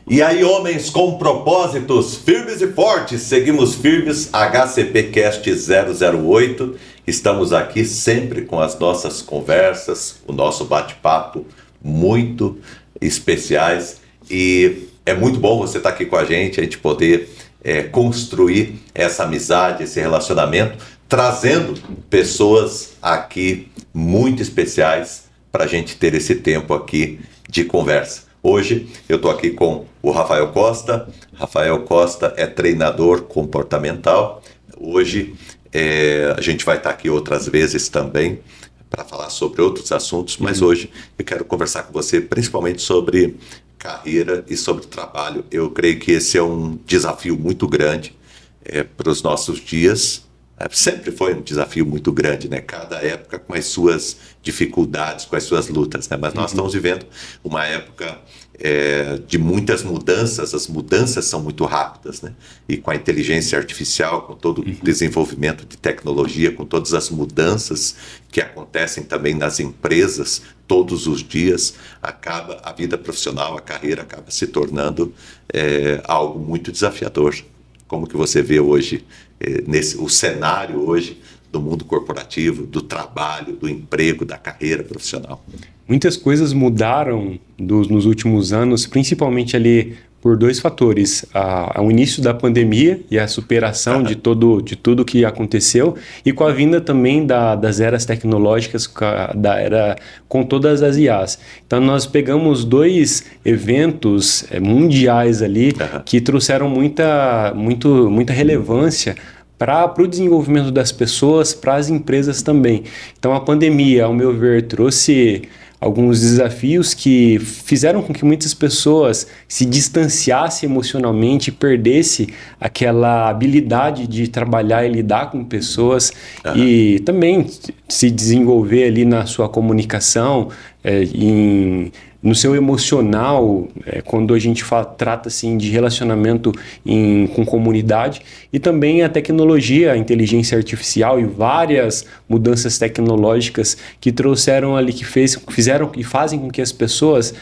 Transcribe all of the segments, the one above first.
E aí, homens com propósitos firmes e fortes, seguimos firmes, HCPcast 008. Estamos aqui sempre com as nossas conversas, o nosso bate-papo muito especiais. E é muito bom você estar aqui com a gente poder construir essa amizade, esse relacionamento, trazendo pessoas aqui muito especiais para a gente ter esse tempo aqui de conversa. Hoje eu estou aqui com o Rafael Costa. Rafael Costa é treinador comportamental. Hoje a gente vai estar aqui outras vezes também para falar sobre outros assuntos, mas hoje eu quero conversar com você principalmente sobre carreira e sobre trabalho. Eu creio que esse é um desafio muito grande para os nossos dias. Sempre foi um desafio muito grande, né? Cada época com as suas dificuldades, com as suas lutas, né? Mas nós estamos vivendo uma época de muitas mudanças. As mudanças são muito rápidas, né? E com a inteligência artificial, com todo o desenvolvimento de tecnologia, com todas as mudanças que acontecem também nas empresas todos os dias, acaba a vida profissional, a carreira acaba se tornando algo muito desafiador. Como que você vê hoje o cenário hoje do mundo corporativo, do trabalho, do emprego, da carreira profissional? Muitas coisas mudaram nos últimos anos, principalmente ali por dois fatores: o início da pandemia e a superação de tudo que aconteceu, e com a vinda também das eras tecnológicas, da era com todas as IAs. Então nós pegamos dois eventos mundiais ali que trouxeram muita relevância para o desenvolvimento das pessoas, para as empresas também. Então a pandemia, ao meu ver, trouxe alguns desafios que fizeram com que muitas pessoas se distanciassem emocionalmente, perdessem aquela habilidade de trabalhar e lidar com pessoas, e também se desenvolver ali na sua comunicação, no seu emocional, quando a gente trata assim, de relacionamento com comunidade, e também a tecnologia, a inteligência artificial e várias mudanças tecnológicas que trouxeram ali, que fizeram e fazem com que as pessoas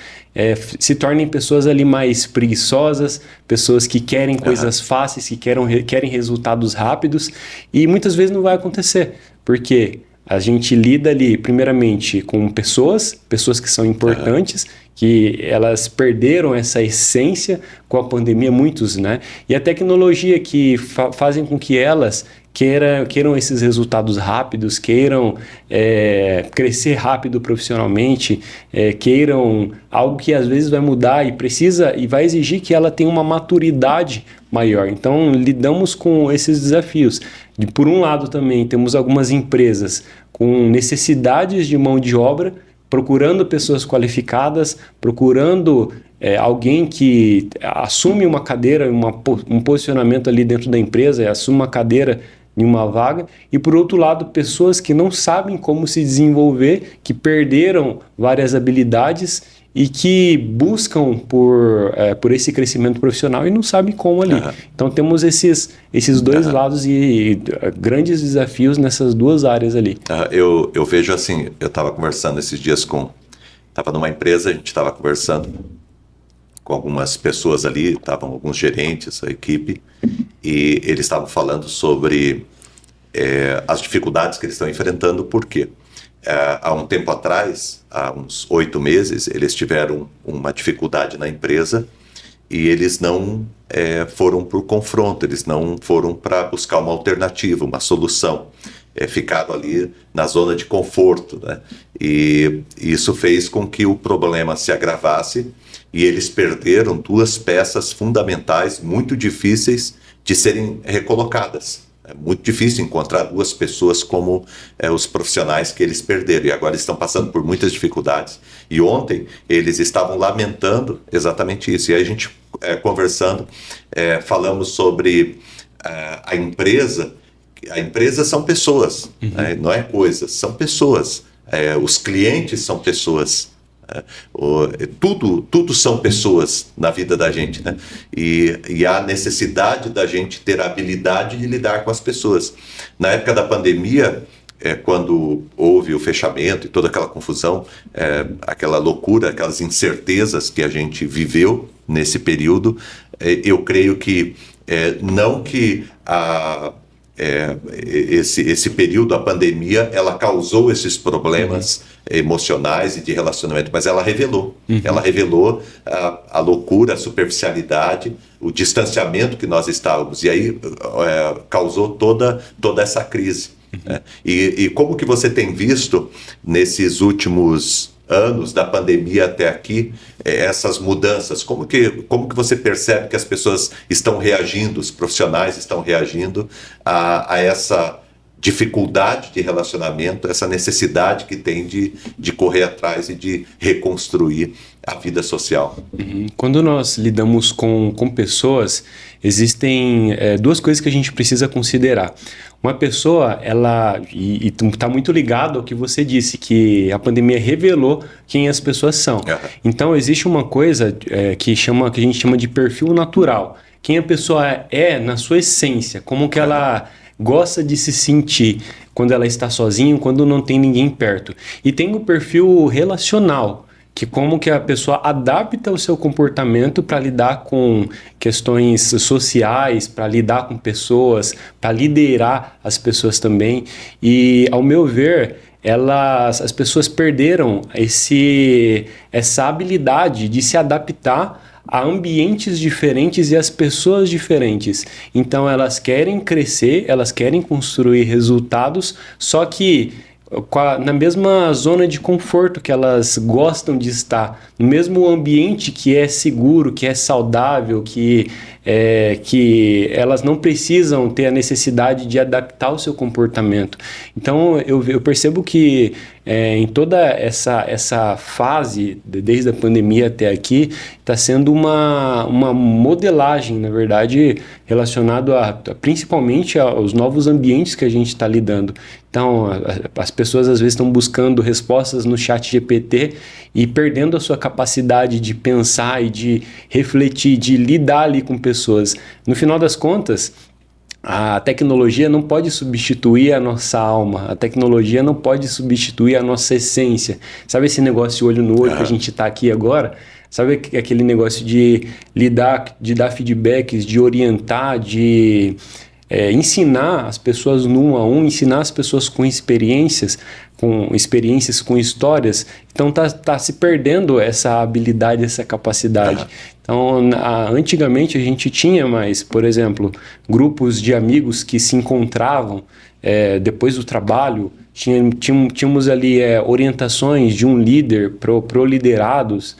se tornem pessoas ali mais preguiçosas, pessoas que querem coisas fáceis, que querem resultados rápidos, e muitas vezes não vai acontecer, porque a gente lida ali, primeiramente, com pessoas que são importantes, que elas perderam essa essência com a pandemia, muitos, né? E a tecnologia que fazem com que elas queiram esses resultados rápidos, queiram crescer rápido profissionalmente, queiram algo que às vezes vai mudar e vai exigir que ela tenha uma maturidade maior. Então, lidamos com esses desafios. Por um lado também, temos algumas empresas com necessidades de mão de obra, procurando pessoas qualificadas, procurando alguém que assume uma cadeira, um posicionamento ali dentro da empresa, assume uma cadeira em uma vaga, e por outro lado, pessoas que não sabem como se desenvolver, que perderam várias habilidades e que buscam por esse crescimento profissional e não sabem como ali. Então temos esses dois lados e grandes desafios nessas duas áreas ali. Eu vejo assim, eu estava conversando esses dias estava numa empresa, a gente estava conversando com algumas pessoas ali, estavam alguns gerentes, a equipe, e eles estavam falando sobre as dificuldades que eles estão enfrentando. Por quê? Há um tempo atrás, há uns 8 meses, eles tiveram uma dificuldade na empresa e eles não foram por confronto, eles não foram para buscar uma alternativa, uma solução. Ficaram ali na zona de conforto, né? E isso fez com que o problema se agravasse e eles perderam 2 peças fundamentais, muito difíceis de serem recolocadas. É muito difícil encontrar 2 pessoas como os profissionais que eles perderam, e agora estão passando por muitas dificuldades. E ontem eles estavam lamentando exatamente isso. E aí a gente conversando, falamos sobre a empresa. A empresa são pessoas, né? Não é coisas, são pessoas. Os clientes são pessoas. Tudo são pessoas na vida da gente, né? E há necessidade da gente ter a habilidade de lidar com as pessoas. Na época da pandemia, quando houve o fechamento e toda aquela confusão, aquela loucura, aquelas incertezas que a gente viveu, nesse período. Eu creio que não que esse período, a pandemia, ela causou esses problemas emocionais e de relacionamento, mas ela revelou. Ela revelou a loucura, a superficialidade, o distanciamento que nós estávamos, e aí causou toda essa crise. Né? E como que você tem visto nesses últimos anos da pandemia até aqui, essas mudanças? Como que você percebe que as pessoas estão reagindo, os profissionais estão reagindo a essa dificuldade de relacionamento, essa necessidade que tem de correr atrás e de reconstruir a vida social? Quando nós lidamos com pessoas, existem duas coisas que a gente precisa considerar. Uma pessoa, e está muito ligado ao que você disse, que a pandemia revelou quem as pessoas são. Então, existe uma coisa que a gente chama de perfil natural. Quem a pessoa é na sua essência, como que ela gosta de se sentir quando ela está sozinha, quando não tem ninguém perto. E tem o perfil relacional, que como que a pessoa adapta o seu comportamento para lidar com questões sociais, para lidar com pessoas, para liderar as pessoas também. E, ao meu ver, as pessoas perderam essa habilidade de se adaptar a ambientes diferentes e as pessoas diferentes. Então elas querem crescer, elas querem construir resultados, só que na mesma zona de conforto que elas gostam de estar, no mesmo ambiente que é seguro, que é saudável, que elas não precisam ter a necessidade de adaptar o seu comportamento. Então eu percebo que em toda essa fase, desde a pandemia até aqui, está sendo uma modelagem, na verdade, relacionado principalmente aos novos ambientes que a gente está lidando. Então, as pessoas às vezes estão buscando respostas no chat GPT e perdendo a sua capacidade de pensar e de refletir, de lidar ali com pessoas. No final das contas, a tecnologia não pode substituir a nossa alma, a tecnologia não pode substituir a nossa essência. Sabe esse negócio de olho no olho que a gente está aqui agora? Sabe aquele negócio de lidar, de dar feedbacks, de orientar, de ensinar as pessoas no 1 a 1, ensinar as pessoas com experiências, com histórias. Então tá se perdendo essa habilidade, essa capacidade. Então, antigamente a gente tinha mais, por exemplo, grupos de amigos que se encontravam depois do trabalho, tínhamos ali orientações de um líder pro liderados.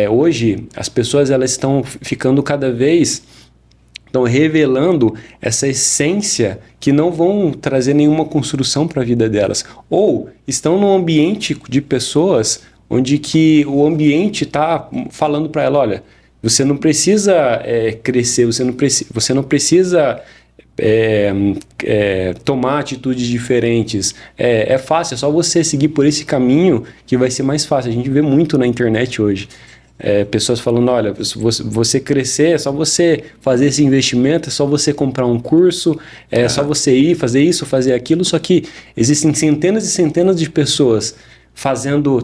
Hoje as pessoas elas estão ficando cada vez, estão revelando essa essência que não vão trazer nenhuma construção para a vida delas. Ou estão num ambiente de pessoas onde que o ambiente está falando para ela, olha, você não precisa crescer, você não precisa tomar atitudes diferentes. É fácil, é só você seguir por esse caminho que vai ser mais fácil. A gente vê muito na internet hoje. Pessoas falando, olha, você crescer, é só você fazer esse investimento, é só você comprar um curso, é só você ir fazer isso, fazer aquilo. Só que existem centenas e centenas de pessoas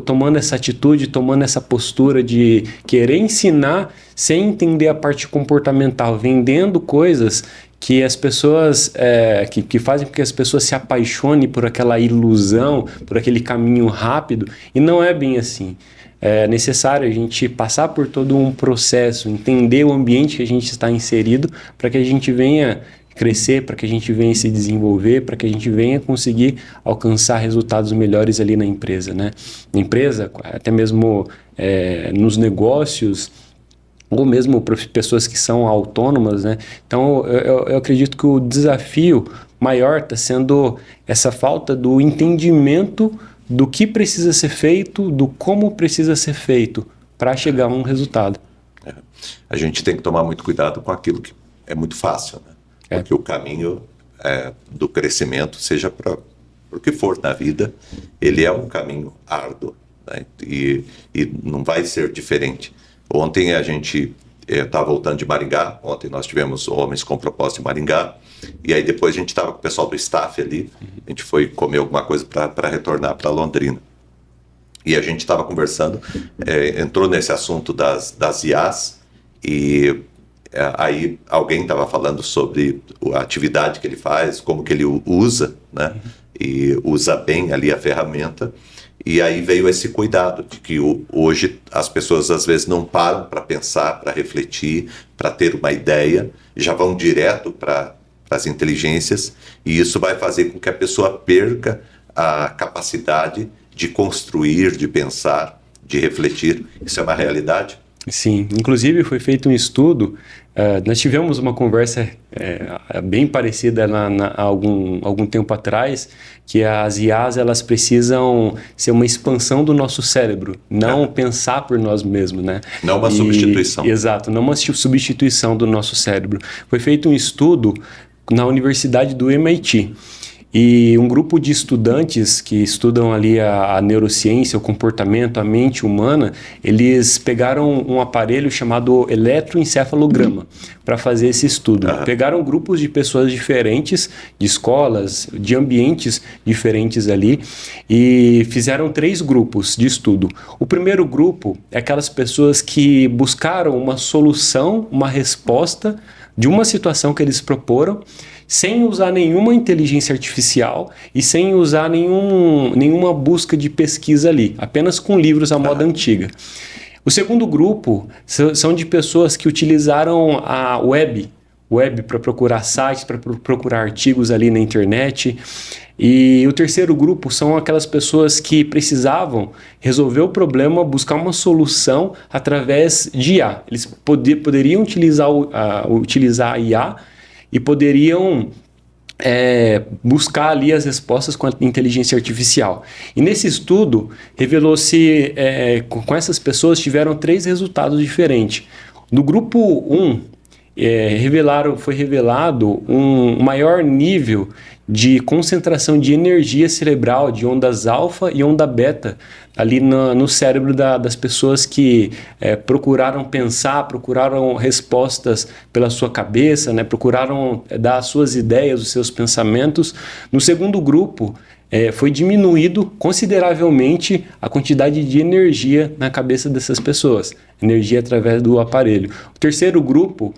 tomando essa atitude, tomando essa postura de querer ensinar sem entender a parte comportamental, vendendo coisas que as pessoas que fazem com que as pessoas se apaixonem por aquela ilusão, por aquele caminho rápido, e não é bem assim. É necessário a gente passar por todo um processo, entender o ambiente que a gente está inserido, para que a gente venha crescer, para que a gente venha se desenvolver, para que a gente venha conseguir alcançar resultados melhores ali na empresa, né? Na empresa, até mesmo nos negócios, ou mesmo para pessoas que são autônomas, né? Então, eu acredito que o desafio maior está sendo essa falta do entendimento do que precisa ser feito, do como precisa ser feito para chegar a um resultado. A gente tem que tomar muito cuidado com aquilo que é muito fácil, né? Porque o caminho do crescimento, seja para o que for na vida, ele é um caminho árduo, né? E não vai ser diferente. Ontem a gente estava voltando de Maringá, ontem nós tivemos Homens com Propósito em Maringá, e aí depois a gente estava com o pessoal do staff ali, a gente foi comer alguma coisa para retornar para Londrina. E a gente estava conversando, entrou nesse assunto das IAs, E aí alguém estava falando sobre a atividade que ele faz, como que ele usa, né? E usa bem ali a ferramenta. E aí veio esse cuidado de que hoje as pessoas às vezes não param para pensar, para refletir, para ter uma ideia, já vão direto para as inteligências, e isso vai fazer com que a pessoa perca a capacidade de construir, de pensar, de refletir. Isso é uma realidade? Sim, inclusive foi feito um estudo, nós tivemos uma conversa bem parecida há algum tempo atrás, que as IAs elas precisam ser uma expansão do nosso cérebro, não pensar por nós mesmos, né? Não uma substituição. Exato, não uma substituição do nosso cérebro. Foi feito um estudo na Universidade do MIT. E um grupo de estudantes que estudam ali a neurociência, o comportamento, a mente humana, eles pegaram um aparelho chamado eletroencefalograma para fazer esse estudo. Pegaram grupos de pessoas diferentes, de escolas, de ambientes diferentes ali, e fizeram 3 grupos de estudo. O primeiro grupo é aquelas pessoas que buscaram uma solução, uma resposta de uma situação que eles proporam, sem usar nenhuma inteligência artificial e sem usar nenhuma busca de pesquisa ali, apenas com livros à moda antiga. O segundo grupo são de pessoas que utilizaram a web para procurar sites, para procurar artigos ali na internet. E o terceiro grupo são aquelas pessoas que precisavam resolver o problema, buscar uma solução através de IA. Eles poderiam utilizar a IA e poderiam buscar ali as respostas com a inteligência artificial. E nesse estudo, revelou-se, com essas pessoas tiveram 3 resultados diferentes. No grupo 1, foi revelado um maior nível de concentração de energia cerebral, de ondas alfa e onda beta, ali no cérebro das pessoas que procuraram pensar, procuraram respostas pela sua cabeça, né? Procuraram dar as suas ideias, os seus pensamentos. No segundo grupo, foi diminuído consideravelmente a quantidade de energia na cabeça dessas pessoas, energia através do aparelho. O terceiro grupo,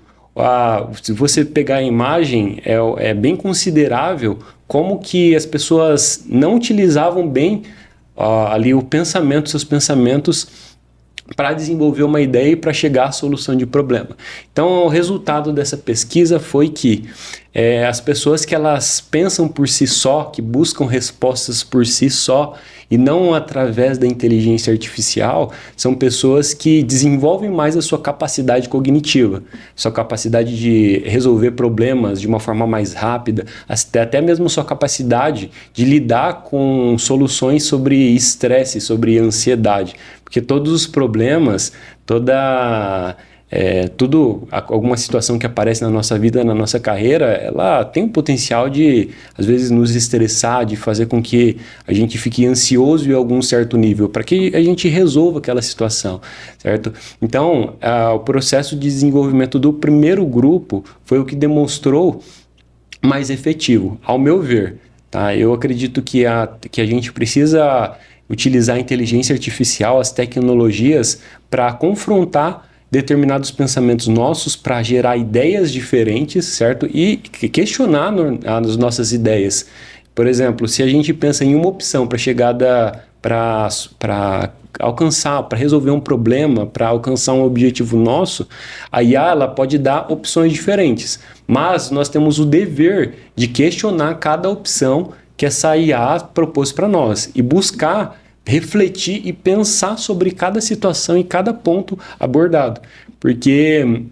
se você pegar a imagem, é bem considerável como que as pessoas não utilizavam bem ali seus pensamentos para desenvolver uma ideia e para chegar à solução de problema. Então, o resultado dessa pesquisa foi que as pessoas que elas pensam por si só, que buscam respostas por si só e não através da inteligência artificial, são pessoas que desenvolvem mais a sua capacidade cognitiva, sua capacidade de resolver problemas de uma forma mais rápida, até mesmo sua capacidade de lidar com soluções sobre estresse, sobre ansiedade, porque todos os problemas, alguma situação que aparece na nossa vida, na nossa carreira, ela tem o potencial de, às vezes, nos estressar, de fazer com que a gente fique ansioso em algum certo nível, para que a gente resolva aquela situação, certo? Então, o processo de desenvolvimento do primeiro grupo foi o que demonstrou mais efetivo, ao meu ver, tá? Eu acredito que a gente precisa utilizar a inteligência artificial, as tecnologias, para confrontar determinados pensamentos nossos, para gerar ideias diferentes, certo? E questionar as nossas ideias. Por exemplo, se a gente pensa em uma opção para alcançar, para resolver um problema, para alcançar um objetivo nosso, a IA ela pode dar opções diferentes, mas nós temos o dever de questionar cada opção que essa IA propôs para nós e buscar refletir e pensar sobre cada situação e cada ponto abordado, porque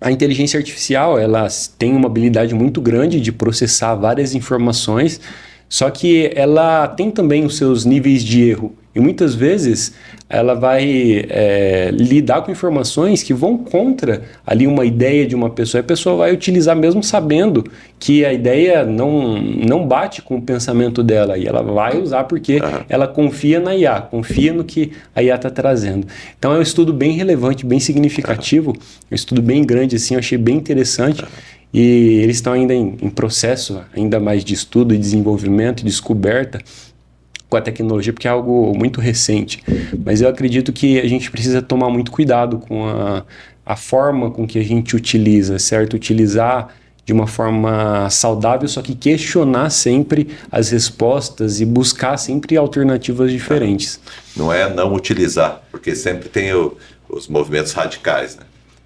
a inteligência artificial ela tem uma habilidade muito grande de processar várias informações, só que ela tem também os seus níveis de erro e muitas vezes ela vai lidar com informações que vão contra ali uma ideia de uma pessoa, e a pessoa vai utilizar mesmo sabendo que a ideia não bate com o pensamento dela, e ela vai usar porque ela confia na IA, confia no que a IA está trazendo. Então é um estudo bem relevante, bem significativo, um estudo bem grande assim, eu achei bem interessante. E eles estão ainda em processo ainda mais de estudo e desenvolvimento, descoberta com a tecnologia, porque é algo muito recente. Mas eu acredito que a gente precisa tomar muito cuidado com a forma com que a gente utiliza, certo? Utilizar de uma forma saudável, só que questionar sempre as respostas e buscar sempre alternativas diferentes. Não é não utilizar, porque sempre tem os movimentos radicais, né?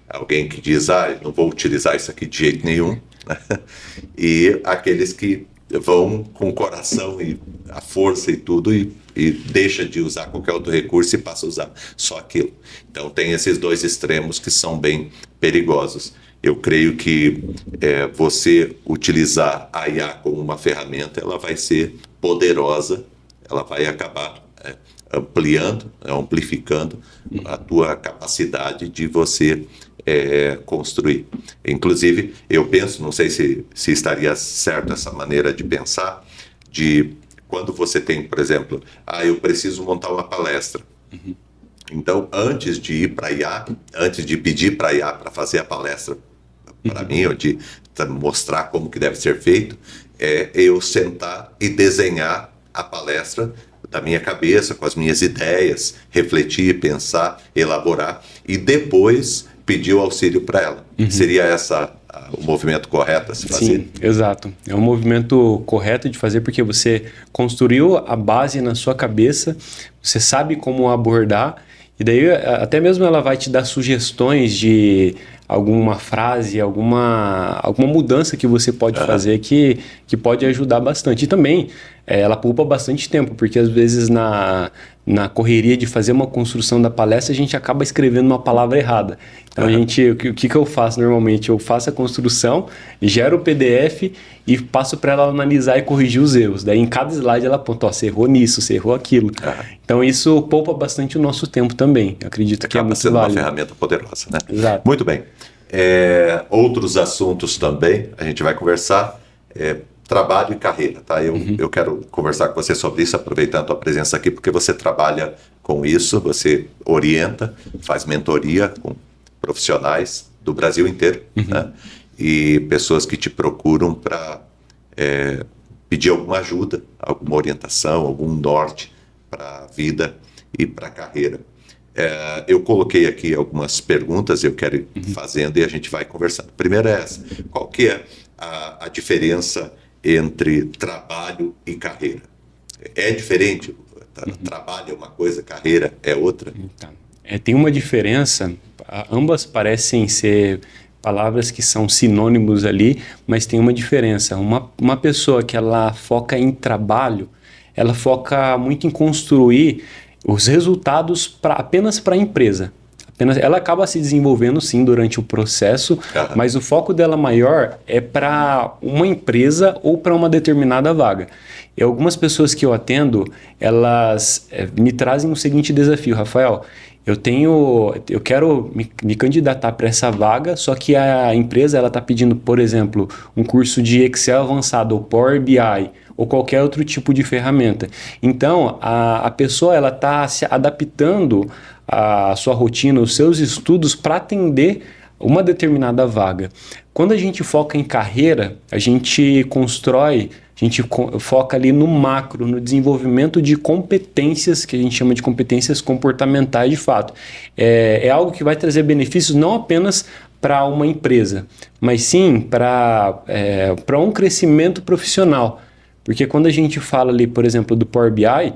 Alguém que diz, não vou utilizar isso aqui de jeito nenhum, né? E aqueles que vão com o coração e a força e tudo e deixa de usar qualquer outro recurso e passa a usar só aquilo. Então tem esses dois extremos que são bem perigosos. Eu creio que você utilizar a IA como uma ferramenta, ela vai ser poderosa, ela vai acabar amplificando a tua capacidade de você construir. Inclusive, eu penso, não sei se estaria certo essa maneira de pensar, de quando você tem, por exemplo, eu preciso montar uma palestra. Uhum. Então, antes de ir para a IA, antes de pedir para a IA para fazer a palestra para mim, ou de mostrar como que deve ser feito, eu sentar e desenhar a palestra da minha cabeça, com as minhas ideias, refletir, pensar, elaborar, e depois pedir o auxílio para ela. Uhum. Seria o movimento correto a se fazer? Sim, exato. É um movimento correto de fazer porque você construiu a base na sua cabeça, você sabe como abordar, e daí até mesmo ela vai te dar sugestões de alguma frase, alguma mudança que você pode fazer que pode ajudar bastante. E também ela poupa bastante tempo, porque às vezes na correria de fazer uma construção da palestra, a gente acaba escrevendo uma palavra errada. Então, o que eu faço normalmente? Eu faço a construção, gero o PDF e passo para ela analisar e corrigir os erros. Daí, em cada slide, ela aponta, você errou nisso, você errou aquilo. Então, isso poupa bastante o nosso tempo também. Eu acredito que é muito válido. Acaba sendo uma ferramenta poderosa, né? Exato. Muito bem. Outros assuntos também, a gente vai conversar. Trabalho e carreira, tá? Eu quero conversar com você sobre isso, aproveitando a tua presença aqui, porque você trabalha com isso, você orienta, faz mentoria com profissionais do Brasil inteiro, né? E pessoas que te procuram para pedir alguma ajuda, alguma orientação, algum norte para a vida e para a carreira. Eu coloquei aqui algumas perguntas, eu quero ir fazendo e a gente vai conversando. Primeiro é essa: qual que é a diferença entre trabalho e carreira? É diferente? Trabalho é uma coisa, carreira é outra? Então, tem uma diferença, ambas parecem ser palavras que são sinônimos ali, mas tem uma diferença. Uma pessoa que ela foca em trabalho, ela foca muito em construir os resultados apenas para a empresa. Ela acaba se desenvolvendo sim durante o processo, mas o foco dela maior é para uma empresa ou para uma determinada vaga. E algumas pessoas que eu atendo, elas me trazem o seguinte desafio: Rafael, eu quero me candidatar para essa vaga, só que a empresa está pedindo, por exemplo, um curso de Excel avançado ou Power BI ou qualquer outro tipo de ferramenta. Então, a pessoa está se adaptando a sua rotina, os seus estudos para atender uma determinada vaga. Quando a gente foca em carreira, a gente foca ali no macro, no desenvolvimento de competências, que a gente chama de competências comportamentais de fato. É algo que vai trazer benefícios não apenas para uma empresa, mas sim para um crescimento profissional. Porque quando a gente fala ali, por exemplo, do Power BI,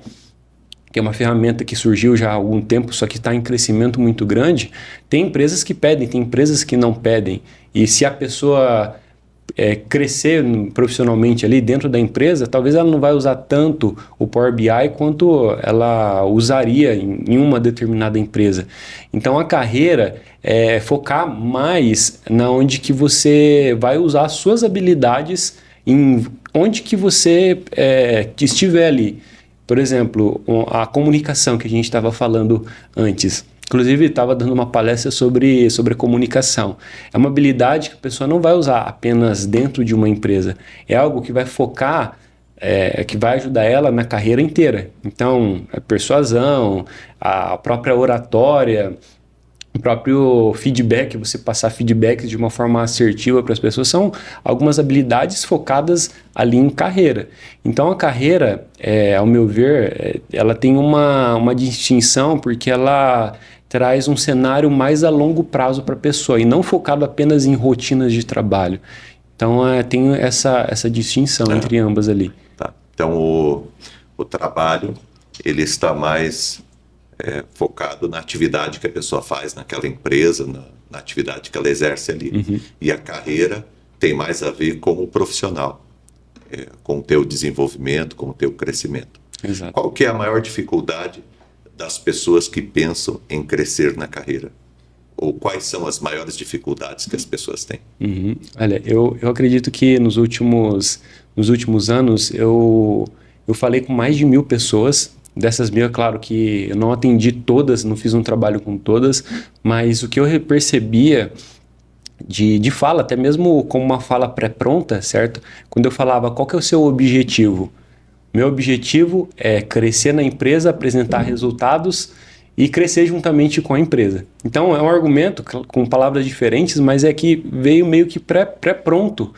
que é uma ferramenta que surgiu já há algum tempo, só que está em crescimento muito grande, tem empresas que pedem, tem empresas que não pedem. E se a pessoa crescer profissionalmente ali dentro da empresa, talvez ela não vai usar tanto o Power BI quanto ela usaria em uma determinada empresa. Então a carreira é focar mais na onde que você vai usar as suas habilidades em onde que você estiver ali. Por exemplo, a comunicação que a gente estava falando antes. Inclusive, estava dando uma palestra sobre comunicação. É uma habilidade que a pessoa não vai usar apenas dentro de uma empresa. É algo que vai focar, que vai ajudar ela na carreira inteira. Então, a persuasão, a própria oratória, o próprio feedback, você passar feedbacks de uma forma assertiva para as pessoas, são algumas habilidades focadas ali em carreira. Então a carreira, ao meu ver, ela tem uma distinção porque ela traz um cenário mais a longo prazo para a pessoa e não focado apenas em rotinas de trabalho. Então, tem essa distinção entre ambas ali. Tá. Então, o trabalho, ele está mais focado na atividade que a pessoa faz naquela empresa, na atividade que ela exerce ali. E a carreira tem mais a ver com o profissional, com o teu desenvolvimento, com o teu crescimento. Exato. Qual que é a maior dificuldade das pessoas que pensam em crescer na carreira? Ou quais são as maiores dificuldades que as pessoas têm? Olha, eu acredito que nos últimos anos eu falei com mais de 1.000 pessoas. Dessas 1.000, é claro que eu não atendi todas, não fiz um trabalho com todas, mas o que eu percebia de fala, até mesmo com uma fala pré-pronta, certo? Quando eu falava, qual que é o seu objetivo? Meu objetivo é crescer na empresa, apresentar resultados e crescer juntamente com a empresa. Então, é um argumento com palavras diferentes, mas é que veio meio que pré-pronto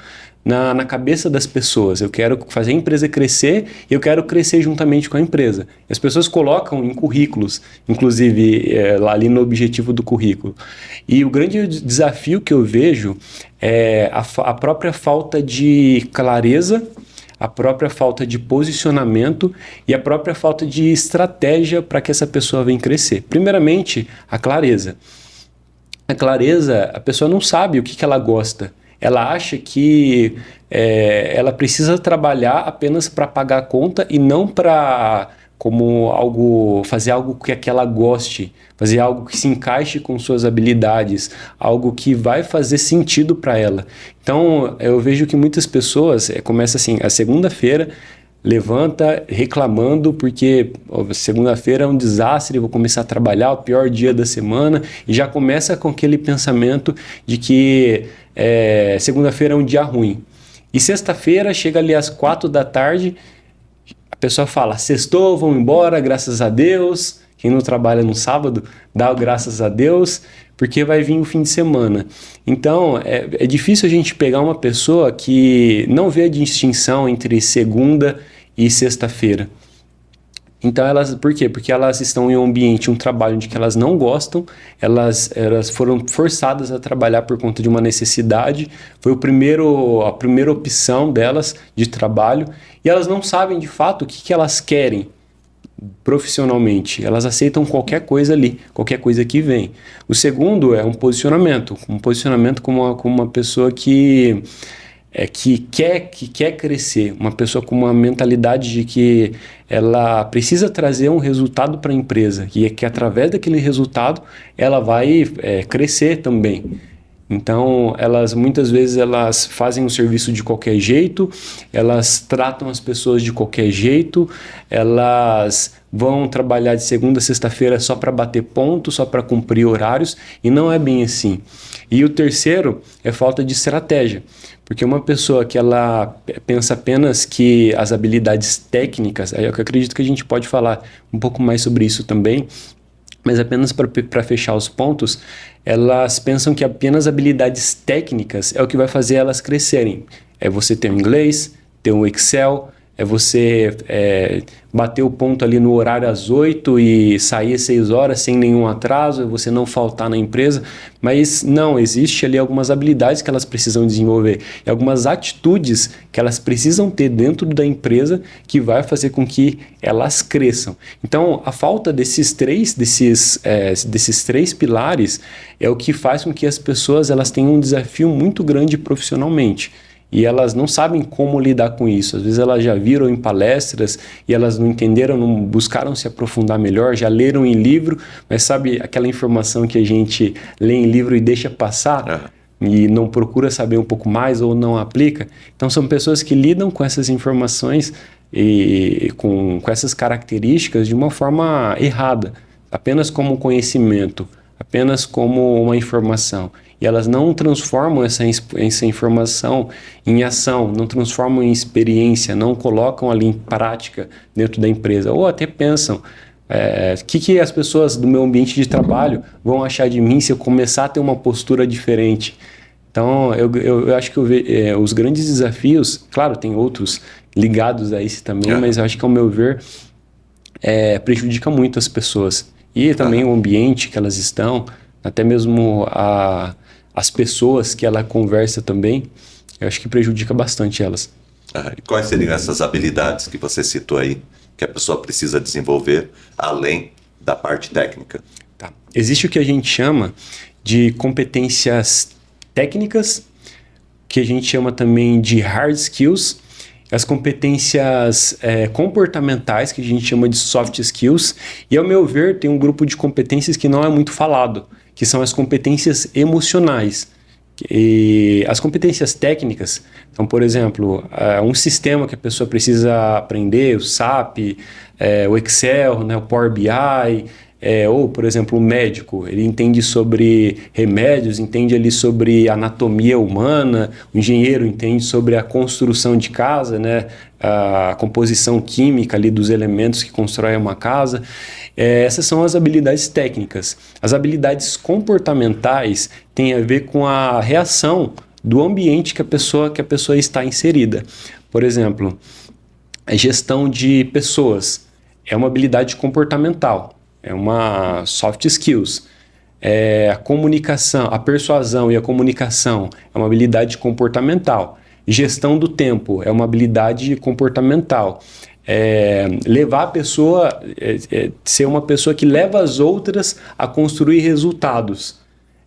na cabeça das pessoas. Eu quero fazer a empresa crescer e eu quero crescer juntamente com a empresa. As pessoas colocam em currículos, inclusive lá ali no objetivo do currículo. E o grande desafio que eu vejo é a própria falta de clareza, a própria falta de posicionamento e a própria falta de estratégia para que essa pessoa venha crescer. Primeiramente, a clareza. A clareza, a pessoa não sabe o que ela gosta. Ela acha que ela precisa trabalhar apenas para pagar a conta e não para fazer algo que ela goste, fazer algo que se encaixe com suas habilidades, algo que vai fazer sentido para ela. Então, eu vejo que muitas pessoas começam assim, a segunda-feira, levanta reclamando porque segunda-feira é um desastre, vou começar a trabalhar, o pior dia da semana, e já começa com aquele pensamento de que segunda-feira é um dia ruim. E sexta-feira, chega ali às 4 da tarde, a pessoa fala, sextou, vão embora, graças a Deus. Quem não trabalha no sábado, dá graças a Deus, porque vai vir o fim de semana. Então, é difícil a gente pegar uma pessoa que não vê a distinção entre segunda e sexta-feira. Então, por quê? Porque elas estão em um ambiente, um trabalho de que elas não gostam, elas foram forçadas a trabalhar por conta de uma necessidade, foi a primeira opção delas de trabalho, e elas não sabem de fato o que elas querem profissionalmente. Elas aceitam qualquer coisa ali, qualquer coisa que vem. O segundo é um posicionamento como uma pessoa que quer crescer, uma pessoa com uma mentalidade de que ela precisa trazer um resultado para a empresa e que através daquele resultado ela vai crescer também. Então, muitas vezes elas fazem o serviço de qualquer jeito, elas tratam as pessoas de qualquer jeito, elas vão trabalhar de segunda a sexta-feira só para bater ponto, só para cumprir horários, e não é bem assim. E o terceiro é falta de estratégia, porque uma pessoa que ela pensa apenas que as habilidades técnicas, eu acredito que a gente pode falar um pouco mais sobre isso também, mas apenas para fechar os pontos, elas pensam que apenas habilidades técnicas é o que vai fazer elas crescerem. É você ter um inglês, ter um Excel, é você bater o ponto ali no horário às 8 e sair às 6 horas sem nenhum atraso, é você não faltar na empresa, mas não, existe ali algumas habilidades que elas precisam desenvolver e algumas atitudes que elas precisam ter dentro da empresa que vai fazer com que elas cresçam. Então, a falta desses três pilares é o que faz com que as pessoas elas tenham um desafio muito grande profissionalmente. E elas não sabem como lidar com isso. Às vezes elas já viram em palestras e elas não entenderam, não buscaram se aprofundar melhor, já leram em livro, mas sabe aquela informação que a gente lê em livro e deixa passar e não procura saber um pouco mais ou não aplica? Então são pessoas que lidam com essas informações e com essas características de uma forma errada, apenas como conhecimento, apenas como uma informação. E elas não transformam essa informação em ação, não transformam em experiência, não colocam ali em prática dentro da empresa. Ou até pensam, que as pessoas do meu ambiente de trabalho vão achar de mim se eu começar a ter uma postura diferente? Então, eu acho que os grandes desafios, claro, tem outros ligados a esse também, mas eu acho que, ao meu ver, prejudica muito as pessoas. e também o ambiente que elas estão, até mesmo as pessoas que ela conversa também, eu acho que prejudica bastante elas. E quais seriam essas habilidades que você citou aí, que a pessoa precisa desenvolver, além da parte técnica? Tá. Existe o que a gente chama de competências técnicas, que a gente chama também de hard skills, as competências comportamentais, que a gente chama de soft skills, e ao meu ver tem um grupo de competências que não é muito falado, que são as competências emocionais. E as competências técnicas são, por exemplo, um sistema que a pessoa precisa aprender, o SAP, o Excel, né, o Power BI, ou, por exemplo, o médico, ele entende sobre remédios, entende ali sobre anatomia humana, o engenheiro entende sobre a construção de casa, né, a composição química ali dos elementos que constroem uma casa. Essas são as habilidades técnicas. As habilidades comportamentais têm a ver com a reação do ambiente que a pessoa está inserida. Por exemplo, a gestão de pessoas é uma habilidade comportamental. É uma soft skills. A comunicação, a persuasão e a comunicação é uma habilidade comportamental. Gestão do tempo é uma habilidade comportamental. Levar a pessoa, ser uma pessoa que leva as outras a construir resultados.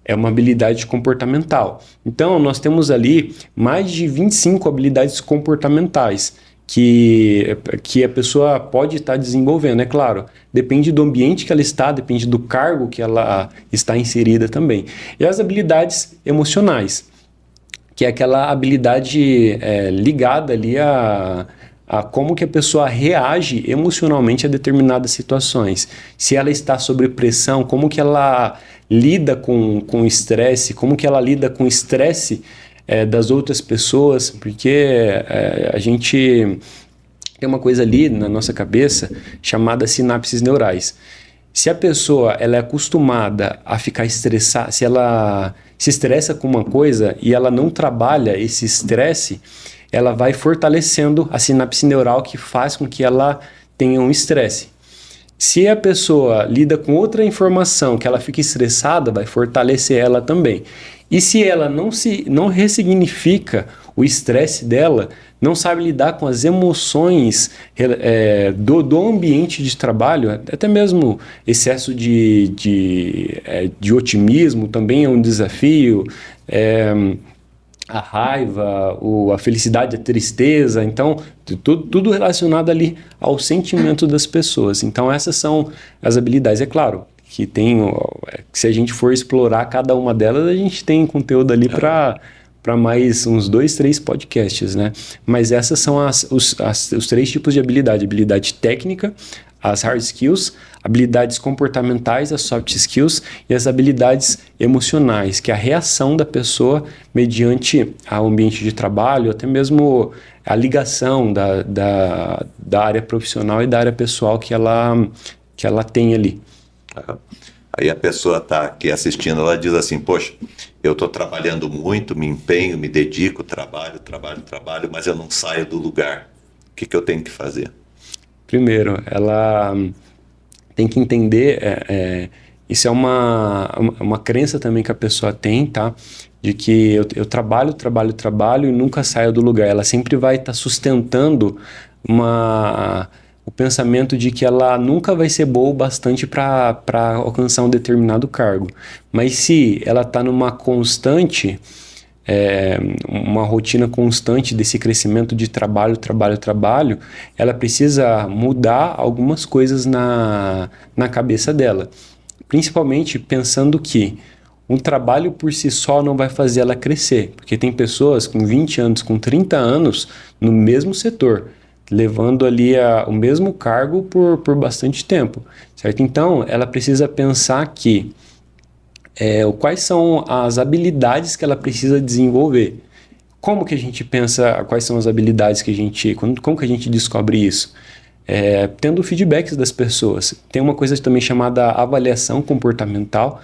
É uma habilidade comportamental. Então, nós temos ali mais de 25 habilidades comportamentais que a pessoa pode estar desenvolvendo, é claro. Depende do ambiente que ela está, depende do cargo que ela está inserida também. E as habilidades emocionais, que é aquela habilidade ligada ali a como que a pessoa reage emocionalmente a determinadas situações. Se ela está sob pressão, como que ela lida com o estresse, como que ela lida com o estresse das outras pessoas, porque a gente tem uma coisa ali na nossa cabeça chamada sinapses neurais. Se a pessoa ela é acostumada a ficar estressada, se ela se estressa com uma coisa e ela não trabalha esse estresse, ela vai fortalecendo a sinapse neural que faz com que ela tenha um estresse. Se a pessoa lida com outra informação que ela fica estressada, vai fortalecer ela também. E se ela não ressignifica o estresse dela, não sabe lidar com as emoções do ambiente de trabalho, até mesmo excesso de otimismo também é um desafio, a raiva, a felicidade, a tristeza, então tudo relacionado ali ao sentimento das pessoas. Então essas são as habilidades, é claro que se a gente for explorar cada uma delas, a gente tem conteúdo ali para mais uns 2, 3 podcasts, né? Mas essas são os 3 tipos de habilidade: habilidade técnica, as hard skills, habilidades comportamentais, as soft skills, e as habilidades emocionais, que é a reação da pessoa mediante ao ambiente de trabalho, até mesmo a ligação da área profissional e da área pessoal que ela tem ali. Aí a pessoa está aqui assistindo, ela diz assim: poxa, eu estou trabalhando muito, me empenho, me dedico, trabalho, mas eu não saio do lugar. O que eu tenho que fazer? Primeiro, ela tem que entender, isso é uma crença também que a pessoa tem, tá? De que eu trabalho e nunca saio do lugar. Ela sempre vai estar sustentando o pensamento de que ela nunca vai ser boa o bastante para alcançar um determinado cargo. Mas se ela está numa constante, uma rotina constante desse crescimento de trabalho, ela precisa mudar algumas coisas na cabeça dela. Principalmente pensando que um trabalho por si só não vai fazer ela crescer. Porque tem pessoas com 20 anos, com 30 anos no mesmo setor, levando ali o mesmo cargo por bastante tempo, certo? Então, ela precisa pensar que quais são as habilidades que ela precisa desenvolver. Como que a gente pensa quais são as habilidades que a gente... Como que a gente descobre isso? Tendo feedbacks das pessoas. Tem uma coisa também chamada avaliação comportamental,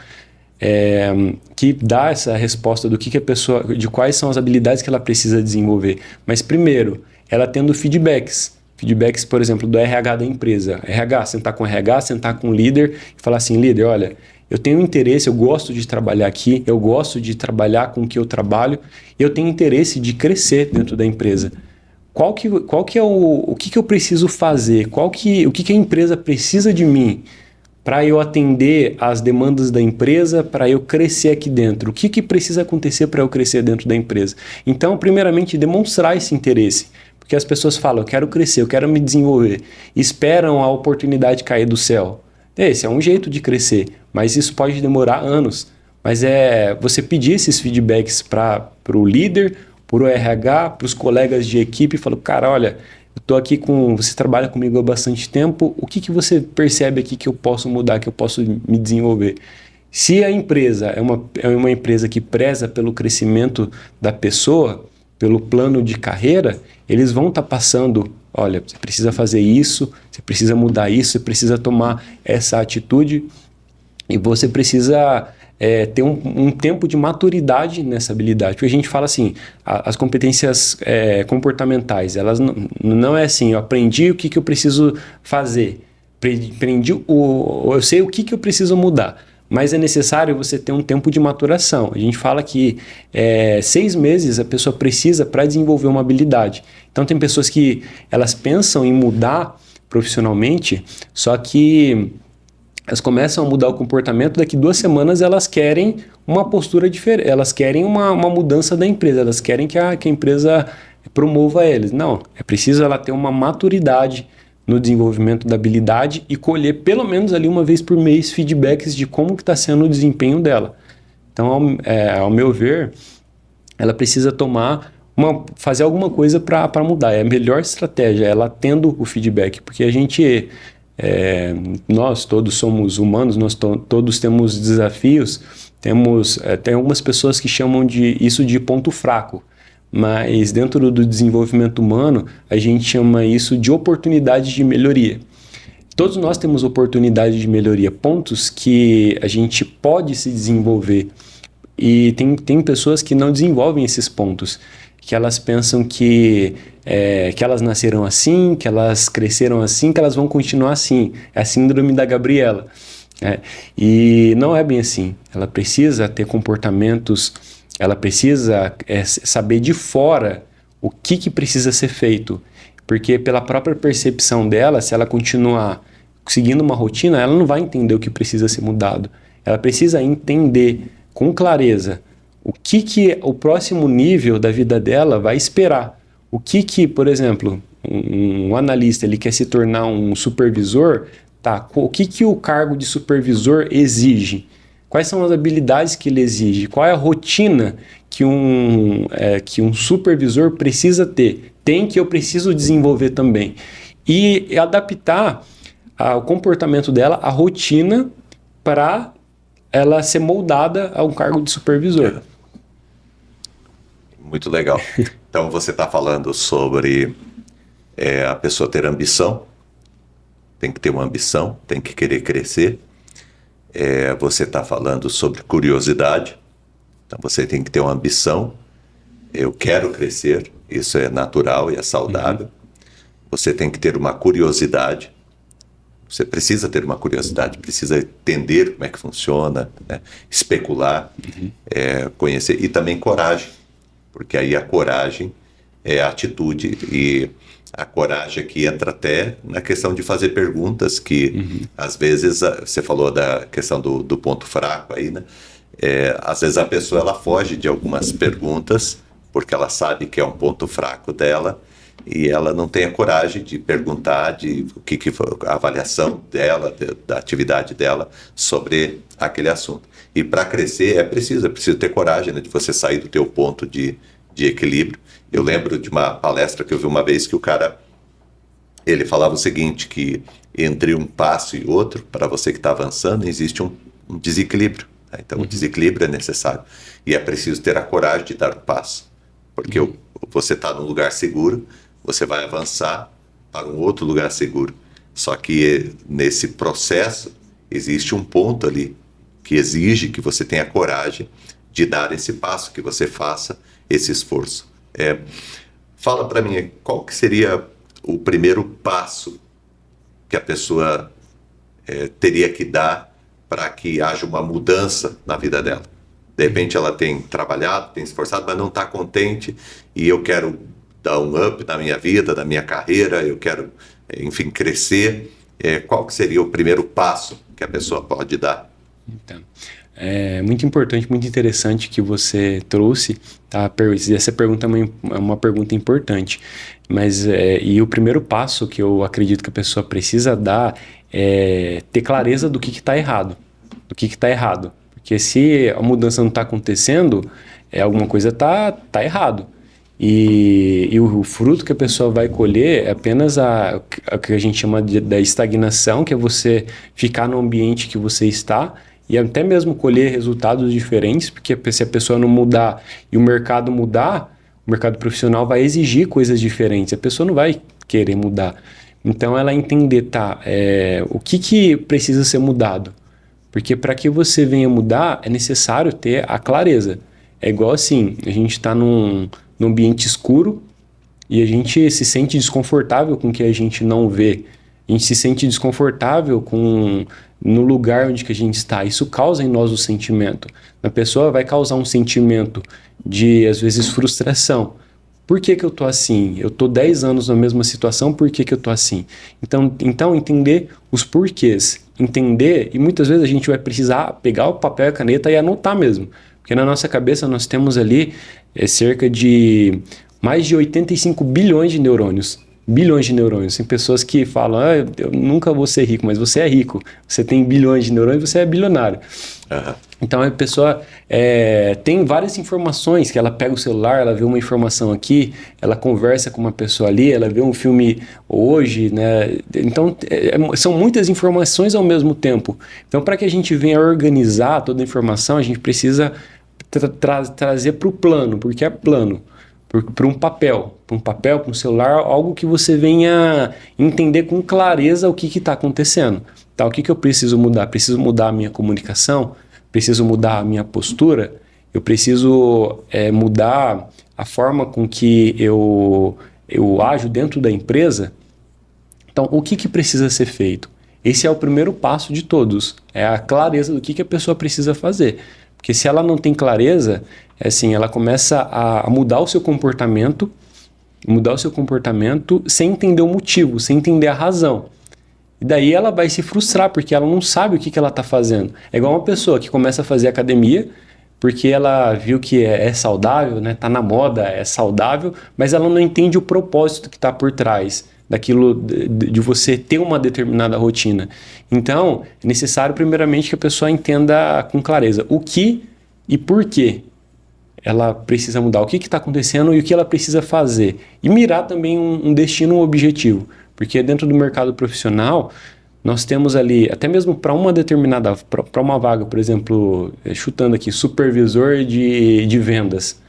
que dá essa resposta do que a pessoa... de quais são as habilidades que ela precisa desenvolver. Mas primeiro, ela tendo feedbacks Feedbacks, por exemplo, do RH da empresa. RH, sentar com o líder e falar assim, líder, olha, eu tenho interesse, eu gosto de trabalhar aqui, eu gosto de trabalhar com o que eu trabalho, eu tenho interesse de crescer dentro da empresa. Qual que é o que eu preciso fazer? O que a empresa precisa de mim para eu atender às demandas da empresa, para eu crescer aqui dentro? O que precisa acontecer para eu crescer dentro da empresa? Então, primeiramente, demonstrar esse interesse. Porque as pessoas falam, eu quero crescer, eu quero me desenvolver. Esperam a oportunidade cair do céu. Esse é um jeito de crescer, mas isso pode demorar anos. Mas é você pedir esses feedbacks para o líder, para o RH, para os colegas de equipe, e falar, cara, olha, eu estou aqui você trabalha comigo há bastante tempo, o que você percebe aqui que eu posso mudar, que eu posso me desenvolver? Se a empresa é uma empresa que preza pelo crescimento da pessoa, pelo plano de carreira, eles vão estar passando, olha, você precisa fazer isso, você precisa mudar isso, você precisa tomar essa atitude e você precisa ter um tempo de maturidade nessa habilidade. Porque a gente fala assim, as competências comportamentais, elas não é assim, eu aprendi o que eu preciso fazer, eu sei o que eu preciso mudar. Mas é necessário você ter um tempo de maturação. A gente fala que 6 meses a pessoa precisa para desenvolver uma habilidade. Então tem pessoas que elas pensam em mudar profissionalmente, só que elas começam a mudar o comportamento, daqui 2 semanas elas querem uma postura diferente, elas querem uma mudança da empresa, elas querem que a empresa promova eles. Não, é preciso ela ter uma maturidade no desenvolvimento da habilidade e colher pelo menos ali uma vez por mês feedbacks de como que está sendo o desempenho dela. Então, ao meu ver, ela precisa fazer alguma coisa para mudar. É a melhor estratégia, ela tendo o feedback, porque nós todos somos humanos, nós todos temos desafios, tem algumas pessoas que chamam isso de ponto fraco. Mas dentro do desenvolvimento humano, a gente chama isso de oportunidade de melhoria. Todos nós temos oportunidade de melhoria, pontos que a gente pode se desenvolver. E tem pessoas que não desenvolvem esses pontos, que elas pensam que elas nasceram assim, que elas cresceram assim, que elas vão continuar assim. É a síndrome da Gabriela. E não é bem assim. Ela precisa ter comportamentos. Ela precisa saber de fora o que precisa ser feito. Porque pela própria percepção dela, se ela continuar seguindo uma rotina, ela não vai entender o que precisa ser mudado. Ela precisa entender com clareza o que o próximo nível da vida dela vai esperar. Por exemplo, um analista ele quer se tornar um supervisor, o que o cargo de supervisor exige? Quais são as habilidades que ele exige? Qual é a rotina que um supervisor precisa ter? Que eu preciso desenvolver também. E adaptar o comportamento dela, a rotina, para ela ser moldada a um cargo de supervisor. Muito legal. Então você está falando sobre a pessoa ter ambição, tem que ter uma ambição, tem que querer crescer. Você está falando sobre curiosidade, então você tem que ter uma ambição, eu quero crescer, isso é natural e é saudável. Você tem que ter uma curiosidade, você precisa ter uma curiosidade, precisa entender como é que funciona, né? Especular, conhecer, e também coragem, porque aí a coragem é a atitude, e a coragem aqui entra até na questão de fazer perguntas que, às vezes, você falou da questão do ponto fraco aí, né? Às vezes a pessoa ela foge de algumas perguntas porque ela sabe que é um ponto fraco dela e ela não tem a coragem de perguntar o que foi a avaliação dela, da atividade dela sobre aquele assunto. E para crescer é preciso ter coragem, né, de você sair do teu ponto de equilíbrio. Eu lembro de uma palestra que eu vi uma vez que o cara, ele falava o seguinte, que entre um passo e outro, para você que está avançando, existe um desequilíbrio. Né? Então o desequilíbrio é necessário. E é preciso ter a coragem de dar o passo. Porque você está num lugar seguro, você vai avançar para um outro lugar seguro. Só que nesse processo existe um ponto ali que exige que você tenha coragem de dar esse passo, que você faça esse esforço. Fala para mim, qual que seria o primeiro passo que a pessoa teria que dar para que haja uma mudança na vida dela? De repente ela tem trabalhado, tem esforçado, mas não está contente, e eu quero dar um up na minha vida, na minha carreira, eu quero, enfim, crescer. Qual que seria o primeiro passo que a pessoa pode dar? Então, é muito importante, muito interessante que você trouxe, tá? Essa pergunta é uma pergunta importante, mas e o primeiro passo que eu acredito que a pessoa precisa dar é ter clareza do que está errado, porque se a mudança não está acontecendo, alguma coisa tá errado. E o fruto que a pessoa vai colher é apenas a que a gente chama da estagnação, que é você ficar no ambiente que você está e até mesmo colher resultados diferentes, porque se a pessoa não mudar e o mercado mudar, o mercado profissional vai exigir coisas diferentes, a pessoa não vai querer mudar. Então ela entender, o que precisa ser mudado, porque para que você venha mudar é necessário ter a clareza. É igual assim, a gente está num ambiente escuro e a gente se sente desconfortável com o que a gente não vê. A gente se sente desconfortável no lugar onde que a gente está. Isso causa em nós o sentimento. Na pessoa vai causar um sentimento de, às vezes, frustração. Por que eu tô assim? Eu tô 10 anos na mesma situação, por que eu tô assim? Então entender os porquês. Entender, e muitas vezes a gente vai precisar pegar o papel e a caneta e anotar mesmo. Porque na nossa cabeça nós temos ali cerca de mais de 85 bilhões de neurônios. Bilhões de neurônios. Tem pessoas que falam, eu nunca vou ser rico, mas você é rico. Você tem bilhões de neurônios, você é bilionário. Uhum. Então a pessoa tem várias informações, que ela pega o celular, ela vê uma informação aqui, ela conversa com uma pessoa ali, ela vê um filme hoje, né? Então são muitas informações ao mesmo tempo. Então para que a gente venha organizar toda a informação, a gente precisa trazer para o plano, porque é plano. Para um papel, para um celular, algo que você venha entender com clareza o que está acontecendo. Tá, o que eu preciso mudar? Preciso mudar a minha comunicação? Preciso mudar a minha postura? Eu preciso mudar a forma com que eu ajo dentro da empresa? Então, o que precisa ser feito? Esse é o primeiro passo de todos, é a clareza do que a pessoa precisa fazer. Porque se ela não tem clareza, ela começa a mudar o seu comportamento sem entender o motivo, sem entender a razão. E daí ela vai se frustrar, porque ela não sabe o que ela está fazendo. É igual uma pessoa que começa a fazer academia, porque ela viu que é saudável, né? Tá na moda, é saudável, mas ela não entende o propósito que está por trás daquilo de você ter uma determinada rotina. Então, é necessário primeiramente que a pessoa entenda com clareza o que e por que ela precisa mudar, o que está acontecendo e o que ela precisa fazer. E mirar também um destino, um objetivo. Porque dentro do mercado profissional, nós temos ali, até mesmo para uma determinada, para uma vaga, por exemplo, chutando aqui, supervisor de vendas.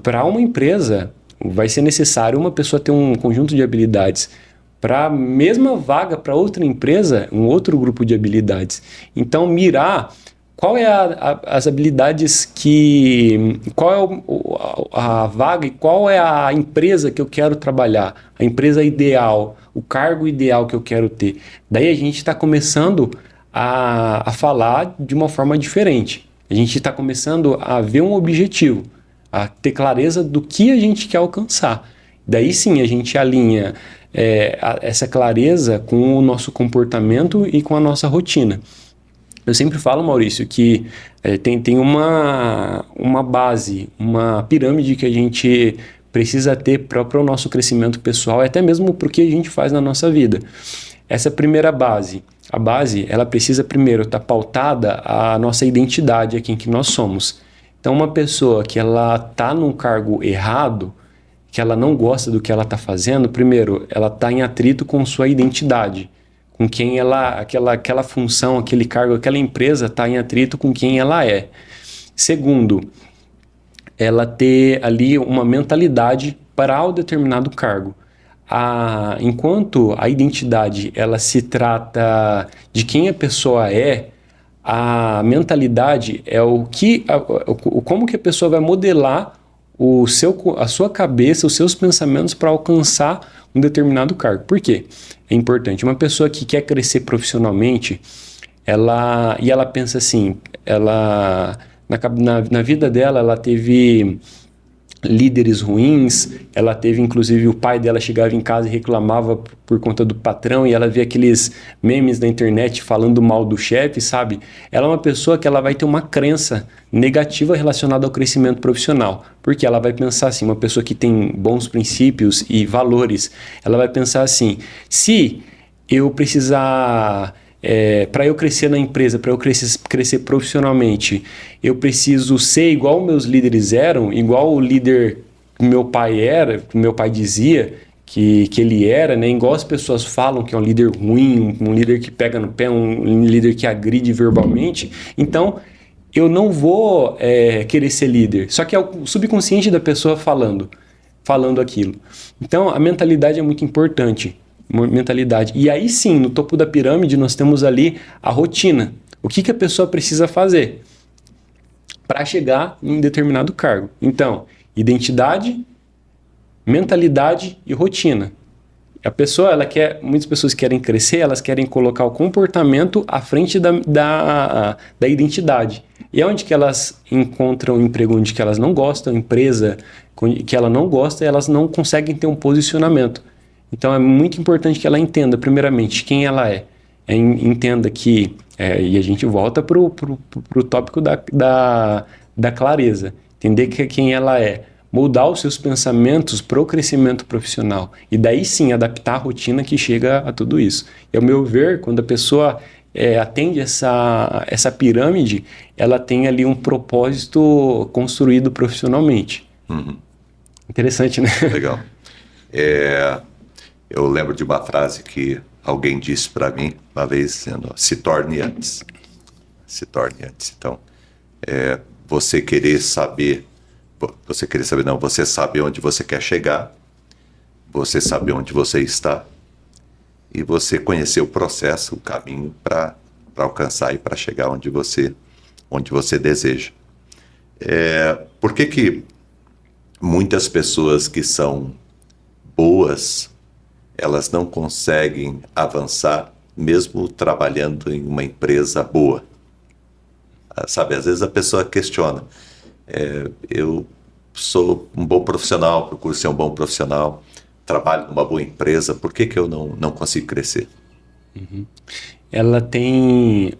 Para uma empresa, vai ser necessário uma pessoa ter um conjunto de habilidades. Para a mesma vaga, para outra empresa, um outro grupo de habilidades. Então, mirar qual é as habilidades qual é a vaga e qual é a empresa que eu quero trabalhar, a empresa ideal, o cargo ideal que eu quero ter. Daí a gente está começando a falar de uma forma diferente. A gente está começando a ver um objetivo, a ter clareza do que a gente quer alcançar. Daí sim a gente alinha essa clareza com o nosso comportamento e com a nossa rotina. Eu sempre falo, Maurício, que tem uma base, uma pirâmide que a gente precisa ter para o nosso crescimento pessoal e até mesmo para o que a gente faz na nossa vida. Essa primeira base, a base, ela precisa primeiro estar pautada a nossa identidade, a quem que nós somos. Então, uma pessoa que ela está num cargo errado, que ela não gosta do que ela está fazendo, primeiro, ela está em atrito com sua identidade, com quem ela, aquela função, aquele cargo, aquela empresa está em atrito com quem ela é. Segundo, ela ter ali uma mentalidade para o determinado cargo. Enquanto a identidade ela se trata de quem a pessoa é, a mentalidade é como que a pessoa vai modelar a sua cabeça, os seus pensamentos para alcançar um determinado cargo. Por quê? É importante. Uma pessoa que quer crescer profissionalmente, ela pensa assim, na vida dela, ela teve líderes ruins, ela teve, inclusive, o pai dela chegava em casa e reclamava por conta do patrão, e ela vê aqueles memes na internet falando mal do chefe, sabe? Ela é uma pessoa que ela vai ter uma crença negativa relacionada ao crescimento profissional, porque ela vai pensar assim, uma pessoa que tem bons princípios e valores, ela vai pensar assim, se eu precisar... para eu crescer na empresa, para eu crescer profissionalmente, eu preciso ser igual meus líderes eram, igual o líder que meu pai era, que meu pai dizia que ele era, né? Igual as pessoas falam que é um líder ruim, um líder que pega no pé, um líder que agride verbalmente. Então, eu não vou querer ser líder. Só que é o subconsciente da pessoa falando aquilo. Então, a mentalidade é muito importante. Mentalidade. E aí sim, no topo da pirâmide, nós temos ali a rotina. O que a pessoa precisa fazer para chegar em um determinado cargo? Então, identidade, mentalidade e rotina. Muitas pessoas querem crescer, elas querem colocar o comportamento à frente da identidade. E é onde que elas encontram um emprego onde que elas não gostam, empresa que ela não gosta, elas não conseguem ter um posicionamento. Então é muito importante que ela entenda, primeiramente, quem ela é. Entenda que, e a gente volta para o tópico da clareza, entender quem ela é, mudar os seus pensamentos para o crescimento profissional. E daí sim, adaptar a rotina que chega a tudo isso. E ao meu ver, quando a pessoa atende essa pirâmide, ela tem ali um propósito construído profissionalmente. Uhum. Interessante, né? Legal. Eu lembro de uma frase que alguém disse para mim uma vez, dizendo, se torne antes. Se torne antes. Então, você saber onde você quer chegar, você saber onde você está e você conhecer o processo, o caminho para alcançar e para chegar onde você deseja. Por que muitas pessoas que são boas, elas não conseguem avançar mesmo trabalhando em uma empresa boa? Sabe, às vezes a pessoa questiona, eu sou um bom profissional, procuro ser um bom profissional, trabalho numa boa empresa, por que eu não consigo crescer? Uhum. Ela tem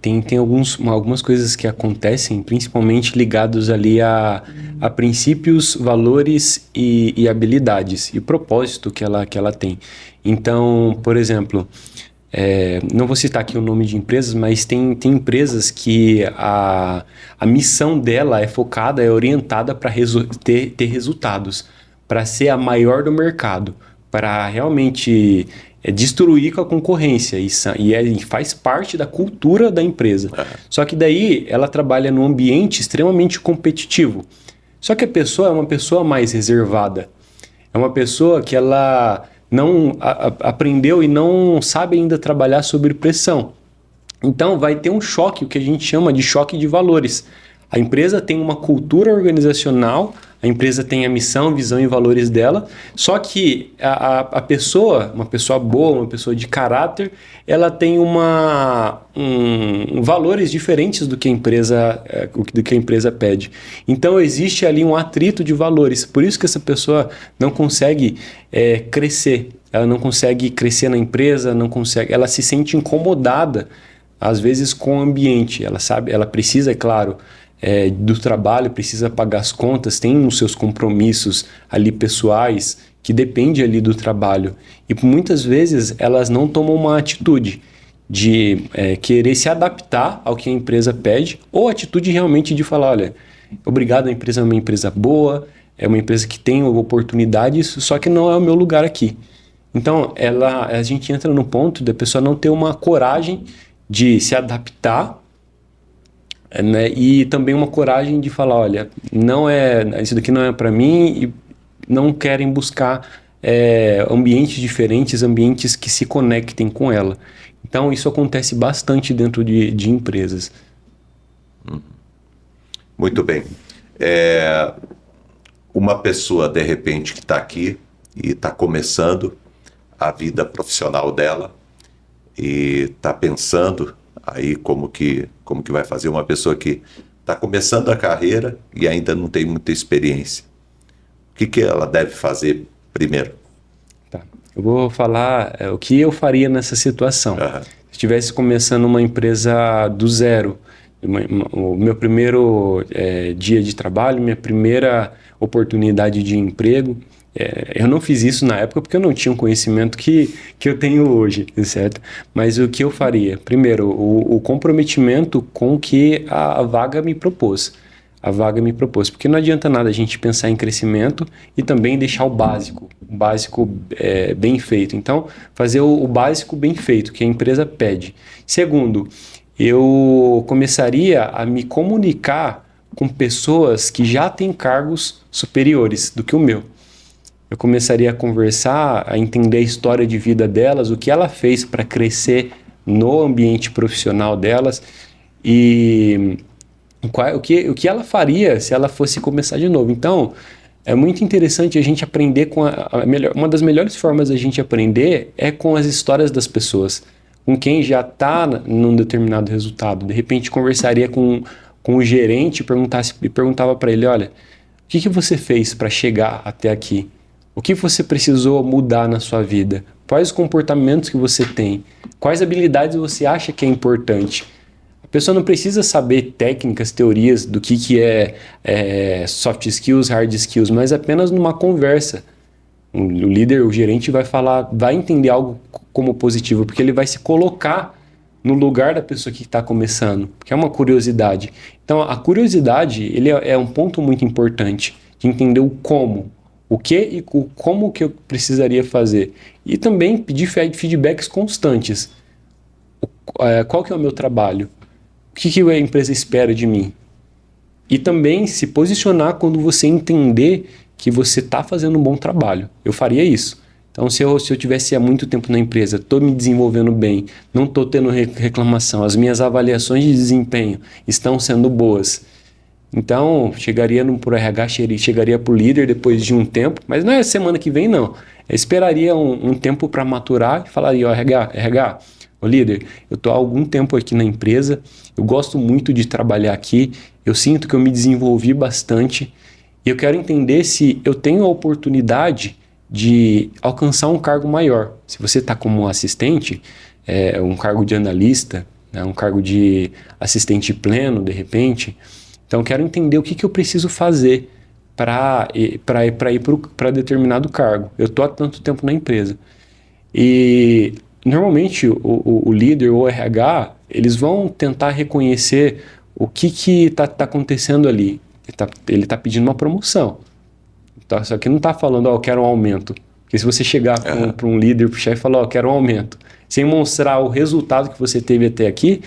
tem algumas coisas que acontecem, principalmente ligados ali a princípios, valores e habilidades, e o propósito que ela tem. Então, por exemplo, não vou citar aqui o nome de empresas, mas tem empresas que a missão dela é focada, é orientada para ter resultados, para ser a maior do mercado, para realmente destruir com a concorrência, e faz parte da cultura da empresa. Só que daí ela trabalha num ambiente extremamente competitivo. Só que a pessoa é uma pessoa mais reservada, é uma pessoa que ela não aprendeu e não sabe ainda trabalhar sob pressão. Então vai ter um choque, o que a gente chama de choque de valores. A empresa tem uma cultura organizacional, a empresa tem a missão, visão e valores dela, só que a pessoa, uma pessoa boa, uma pessoa de caráter, ela tem valores diferentes do que a empresa pede. Então existe ali um atrito de valores, por isso que essa pessoa não consegue crescer, ela não consegue crescer na empresa, ela se sente incomodada, às vezes, com o ambiente. Ela precisa, é claro, do trabalho, precisa pagar as contas, tem os seus compromissos ali pessoais que depende ali do trabalho, e muitas vezes elas não tomam uma atitude de querer se adaptar ao que a empresa pede, ou atitude realmente de falar, olha, obrigado, a empresa é uma empresa boa, é uma empresa que tem oportunidades, só que não é o meu lugar aqui. Então a gente entra no ponto da pessoa não ter uma coragem de se adaptar, né? E também uma coragem de falar, olha, isso daqui não é para mim, e não querem buscar ambientes diferentes, ambientes que se conectem com ela. Então isso acontece bastante dentro de empresas. Muito bem. Uma pessoa, de repente, que está aqui e está começando a vida profissional dela e está pensando aí como que vai fazer, uma pessoa que está começando a carreira e ainda não tem muita experiência. O que ela deve fazer primeiro? Tá. Eu vou falar o que eu faria nessa situação. Uhum. Se estivesse começando uma empresa do zero, o meu primeiro dia de trabalho, minha primeira oportunidade de emprego, eu não fiz isso na época porque eu não tinha um conhecimento que eu tenho hoje, certo? Mas o que eu faria? Primeiro, o comprometimento com o que a vaga me propôs. Porque não adianta nada a gente pensar em crescimento e também deixar o básico bem feito. Então, fazer o básico bem feito, que a empresa pede. Segundo, eu começaria a me comunicar com pessoas que já têm cargos superiores do que o meu. Eu começaria a conversar, a entender a história de vida delas, o que ela fez para crescer no ambiente profissional delas e o que ela faria se ela fosse começar de novo. Então, é muito interessante a gente aprender com uma das melhores formas da gente aprender é com as histórias das pessoas, com quem já está num determinado resultado. De repente, conversaria com o gerente e perguntava para ele, olha, o que você fez para chegar até aqui? O que você precisou mudar na sua vida? Quais os comportamentos que você tem? Quais habilidades você acha que é importante? A pessoa não precisa saber técnicas, teorias do que é soft skills, hard skills, mas apenas numa conversa. O líder, o gerente vai entender algo como positivo, porque ele vai se colocar no lugar da pessoa que está começando, que é uma curiosidade. Então, a curiosidade ele é um ponto muito importante de entender o como. O que e como que eu precisaria fazer. E também pedir feedbacks constantes. Qual que é o meu trabalho? O que a empresa espera de mim? E também se posicionar quando você entender que você está fazendo um bom trabalho. Eu faria isso. Então, se eu tivesse há muito tempo na empresa, estou me desenvolvendo bem, não estou tendo reclamação, as minhas avaliações de desempenho estão sendo boas, então, chegaria por RH, chegaria para o líder depois de um tempo, mas não é semana que vem, não. Eu esperaria um tempo para maturar e falaria, RH, ô líder, eu estou há algum tempo aqui na empresa, eu gosto muito de trabalhar aqui, eu sinto que eu me desenvolvi bastante e eu quero entender se eu tenho a oportunidade de alcançar um cargo maior. Se você está como assistente, um cargo de analista, né, um cargo de assistente pleno, de repente. Então, eu quero entender o que eu preciso fazer para ir para determinado cargo. Eu estou há tanto tempo na empresa. E, normalmente, o líder ou o RH, eles vão tentar reconhecer o que está acontecendo ali. Ele está pedindo uma promoção. Tá? Só que não está falando, eu quero um aumento. Porque se você chegar para um líder, para o chefe e falar, eu quero um aumento, sem mostrar o resultado que você teve até aqui,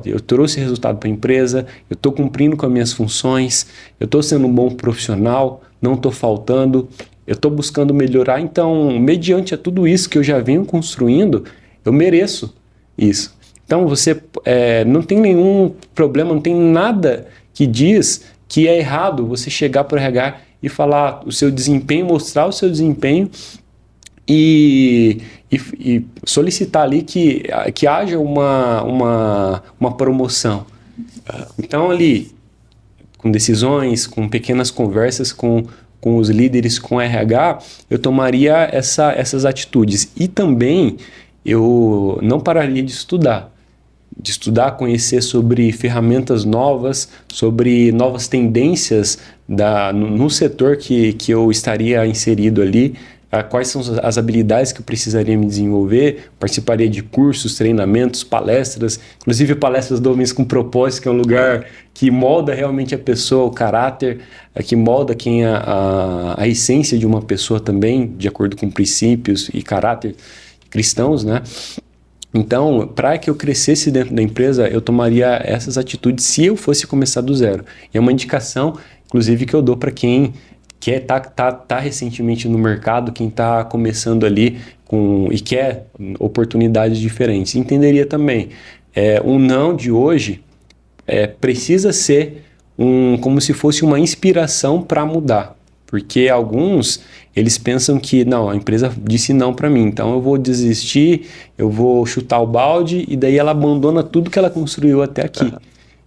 eu trouxe resultado para a empresa, eu estou cumprindo com as minhas funções, eu estou sendo um bom profissional, não estou faltando, eu estou buscando melhorar. Então, mediante a tudo isso que eu já venho construindo, eu mereço isso. Então, você não tem nenhum problema, não tem nada que diz que é errado você chegar para o RH e falar o seu desempenho, mostrar o seu desempenho e solicitar ali que haja uma promoção. Então, ali, com decisões, com pequenas conversas com os líderes, com o RH, eu tomaria essas atitudes. E também eu não pararia de estudar, conhecer sobre ferramentas novas, sobre novas tendências no setor que eu estaria inserido ali, quais são as habilidades que eu precisaria me desenvolver, participaria de cursos, treinamentos, palestras, inclusive palestras do Homens com Propósito, que é um lugar que molda realmente a pessoa, o caráter, que molda quem a essência de uma pessoa também, de acordo com princípios e caráter cristãos, né? Então, para que eu crescesse dentro da empresa, eu tomaria essas atitudes se eu fosse começar do zero. E é uma indicação, inclusive, que eu dou para quem tá recentemente no mercado, quem está começando ali e quer oportunidades diferentes. Entenderia também, um não de hoje precisa ser como se fosse uma inspiração para mudar. Porque alguns, eles pensam que, não, a empresa disse não para mim, então eu vou desistir, eu vou chutar o balde, e daí ela abandona tudo que ela construiu até aqui.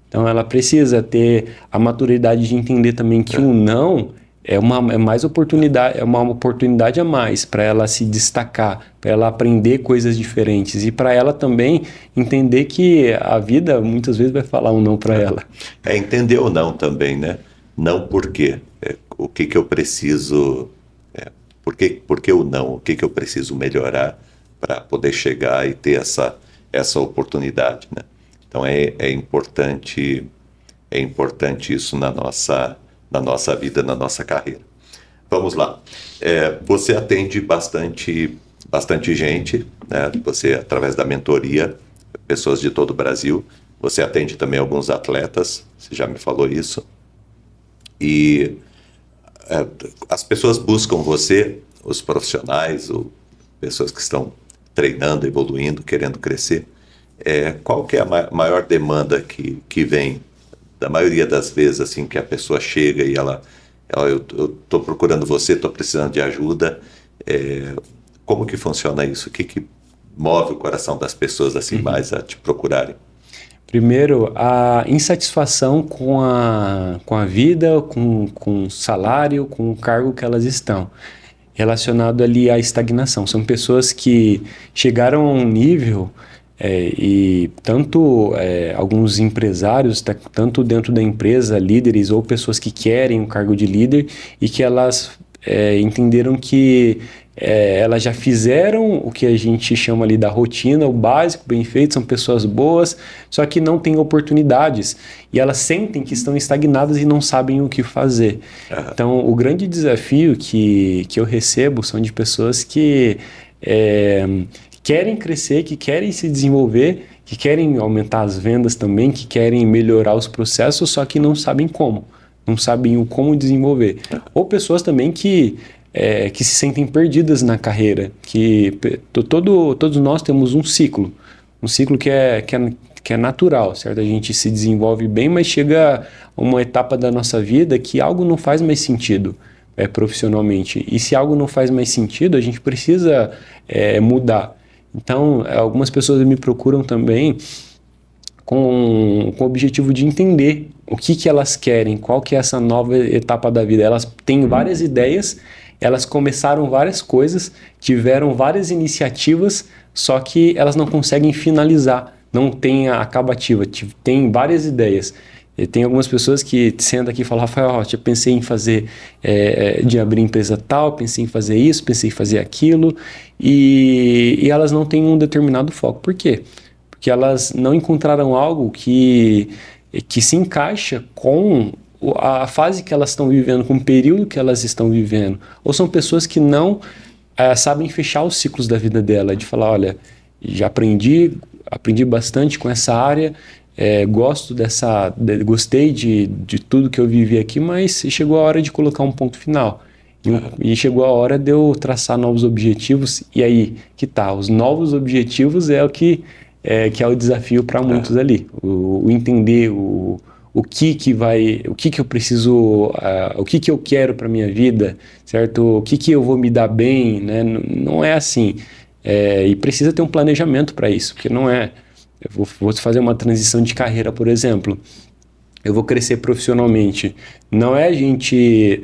Então ela precisa ter a maturidade de entender também que o não é uma oportunidade a mais para ela se destacar, para ela aprender coisas diferentes e para ela também entender que a vida muitas vezes vai falar um não para ela. Entender o não também, né? Não por quê? O que eu preciso, por que o não? O que eu preciso melhorar para poder chegar e ter essa oportunidade, né? Então é importante isso na nossa vida, na nossa carreira. Vamos lá. Você atende bastante gente, né? Você, através da mentoria, pessoas de todo o Brasil. Você atende também alguns atletas, você já me falou isso. E as pessoas buscam você, os profissionais, ou pessoas que estão treinando, evoluindo, querendo crescer. Qual que é a maior demanda que vem, da maioria das vezes, assim, que a pessoa chega e eu estou procurando você, estou precisando de ajuda. Como que funciona isso? O que move o coração das pessoas assim mais a te procurarem? Primeiro, a insatisfação com a vida, com o salário, com o cargo que elas estão, relacionado ali à estagnação. São pessoas que chegaram a um nível, e tanto alguns empresários, tanto dentro da empresa, líderes ou pessoas que querem um cargo de líder e que elas entenderam que elas já fizeram o que a gente chama ali da rotina, o básico, bem feito, são pessoas boas, só que não têm oportunidades e elas sentem que estão estagnadas e não sabem o que fazer. Então, o grande desafio que eu recebo são de pessoas que querem crescer, que querem se desenvolver, que querem aumentar as vendas também, que querem melhorar os processos, só que não sabem como, não sabem o como desenvolver. Ou pessoas também que se sentem perdidas na carreira, que todos nós temos um ciclo que é natural, certo? A gente se desenvolve bem, mas chega a uma etapa da nossa vida que algo não faz mais sentido profissionalmente. E se algo não faz mais sentido, a gente precisa mudar. Então, algumas pessoas me procuram também com o objetivo de entender o que elas querem, qual que é essa nova etapa da vida. Elas têm várias ideias, elas começaram várias coisas, tiveram várias iniciativas, só que elas não conseguem finalizar, não tem a acabativa, tem várias ideias. E tem algumas pessoas que sentam aqui e falam: Rafael, eu pensei em fazer, de abrir empresa tal, pensei em fazer isso, pensei em fazer aquilo, e elas não têm um determinado foco. Por quê? Porque elas não encontraram algo que se encaixa com a fase que elas estão vivendo, com o período que elas estão vivendo. Ou são pessoas que não sabem fechar os ciclos da vida dela, de falar: olha, já aprendi bastante com essa área, gostei de tudo que eu vivi aqui, mas chegou a hora de colocar um ponto final. E chegou a hora de eu traçar novos objetivos. E aí que tá, os novos objetivos é o que é o desafio para muitos ali. O entender o que eu preciso, o que eu quero para minha vida, certo? O que eu vou me dar bem, né? Não é assim. E precisa ter um planejamento para isso, porque não é... Eu vou fazer uma transição de carreira, por exemplo. Eu vou crescer profissionalmente. Não é a gente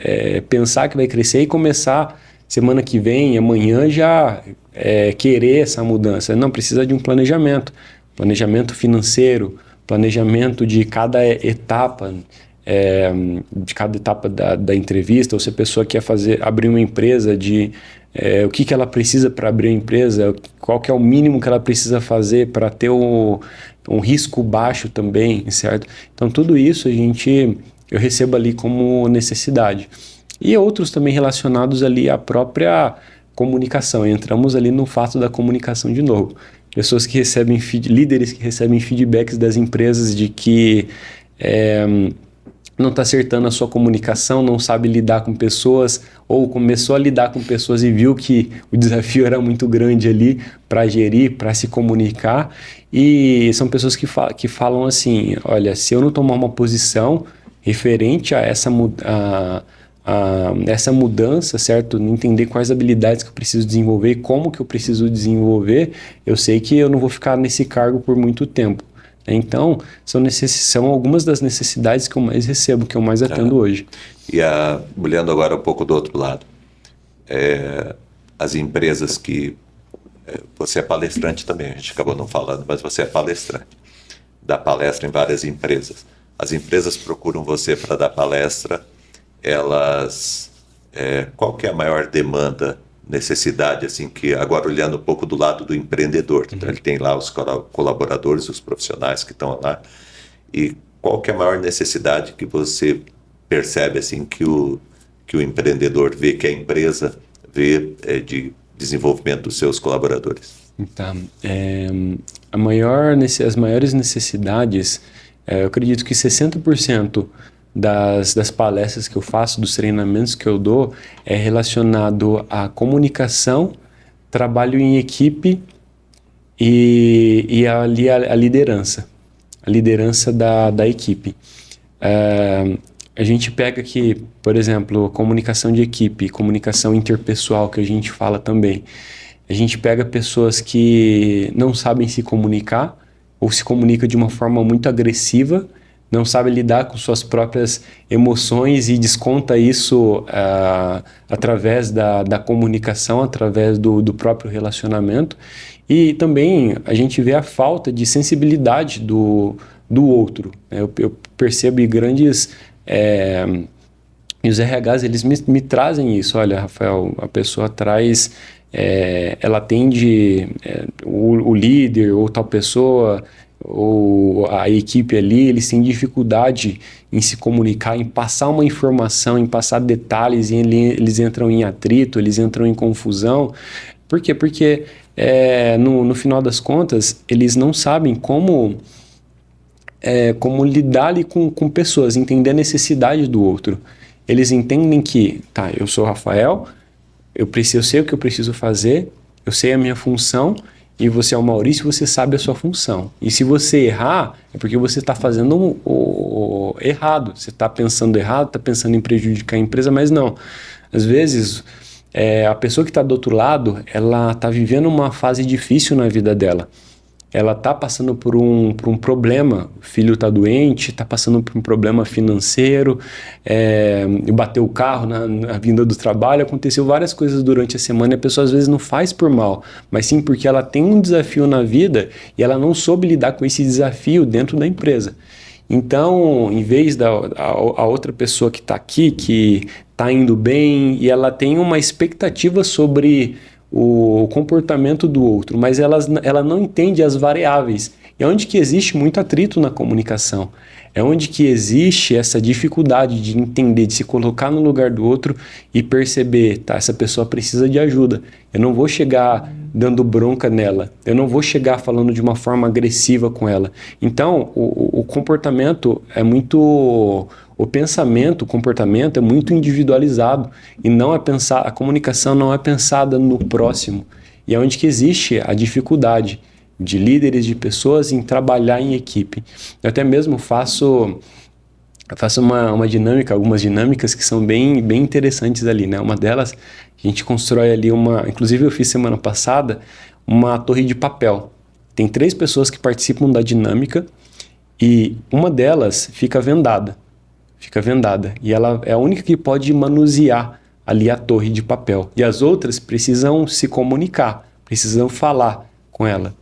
pensar que vai crescer e começar semana que vem, amanhã já querer essa mudança. Não, precisa de um planejamento. Planejamento financeiro, planejamento de cada etapa, da entrevista. Ou se a pessoa quer abrir uma empresa, o que ela precisa para abrir a empresa, qual que é o mínimo que ela precisa fazer para ter um risco baixo também, certo? Então tudo isso eu recebo ali como necessidade. E outros também relacionados ali à própria comunicação. Entramos ali no fato da comunicação de novo. Pessoas que recebem líderes que recebem feedbacks das empresas de que não está acertando a sua comunicação, não sabe lidar com pessoas, ou começou a lidar com pessoas e viu que o desafio era muito grande ali para gerir, para se comunicar. E são pessoas que falam assim: olha, se eu não tomar uma posição, referente a essa mudança, certo? Entender quais habilidades que eu preciso desenvolver e como que eu preciso desenvolver, eu sei que eu não vou ficar nesse cargo por muito tempo. Então, são algumas das necessidades que eu mais recebo, que eu mais atendo hoje. E olhando agora um pouco do outro lado, as empresas que... você é palestrante também, a gente acabou não falando, mas você é palestrante. Dá palestra em várias empresas. As empresas procuram você para dar palestra, qual que é a maior demanda, necessidade, assim, que agora olhando um pouco do lado do empreendedor, então ele tem lá os colaboradores, os profissionais que estão lá, e qual que é a maior necessidade que você percebe, assim, que o empreendedor vê, que a empresa vê de desenvolvimento dos seus colaboradores? Então, as maiores necessidades, eu acredito que 60% das palestras que eu faço, dos treinamentos que eu dou, é relacionado à comunicação, trabalho em equipe e a liderança. A liderança da equipe. A gente pega aqui, por exemplo, comunicação de equipe, comunicação interpessoal, que a gente fala também. A gente pega pessoas que não sabem se comunicar ou se comunicam de uma forma muito agressiva, não sabe lidar com suas próprias emoções e desconta isso através da comunicação, através do próprio relacionamento. E também a gente vê a falta de sensibilidade do outro. Eu percebo grandes... e os RHs, eles me trazem isso. Olha, Rafael, a pessoa traz... ela atende o líder ou tal pessoa... ou a equipe ali, eles têm dificuldade em se comunicar, em passar uma informação, em passar detalhes, e eles entram em atrito, eles entram em confusão. Por quê? Porque no final das contas, eles não sabem como lidar ali com pessoas, entender a necessidade do outro. Eles entendem que, tá, eu sou o Rafael, eu sei o que eu preciso fazer, eu sei a minha função, e você é o Maurício, você sabe a sua função. E se você errar, é porque você está fazendo o errado. Você está pensando errado, está pensando em prejudicar a empresa, mas não. Às vezes, a pessoa que está do outro lado, ela está vivendo uma fase difícil na vida dela. Ela está passando por um problema, o filho está doente, está passando por um problema financeiro, bateu o carro na vinda do trabalho, aconteceu várias coisas durante a semana e a pessoa às vezes não faz por mal, mas sim porque ela tem um desafio na vida e ela não soube lidar com esse desafio dentro da empresa. Então, em vez a outra pessoa que está aqui, que está indo bem e ela tem uma expectativa sobre o comportamento do outro, mas ela não entende as variáveis. É onde que existe muito atrito na comunicação. É onde que existe essa dificuldade de entender, de se colocar no lugar do outro e perceber, tá, essa pessoa precisa de ajuda. Eu não vou chegar dando bronca nela. Eu não vou chegar falando de uma forma agressiva com ela. Então, o comportamento é muito... O pensamento, o comportamento é muito individualizado e a comunicação não é pensada no próximo. E é onde que existe a dificuldade de líderes, de pessoas em trabalhar em equipe. Eu até mesmo faço uma dinâmica, algumas dinâmicas que são bem interessantes ali, né? Uma delas, a gente constrói ali inclusive eu fiz semana passada, uma torre de papel. Tem 3 pessoas que participam da dinâmica e uma delas fica vendada. E ela é a única que pode manusear ali a torre de papel. E as outras precisam se comunicar, precisam falar com ela,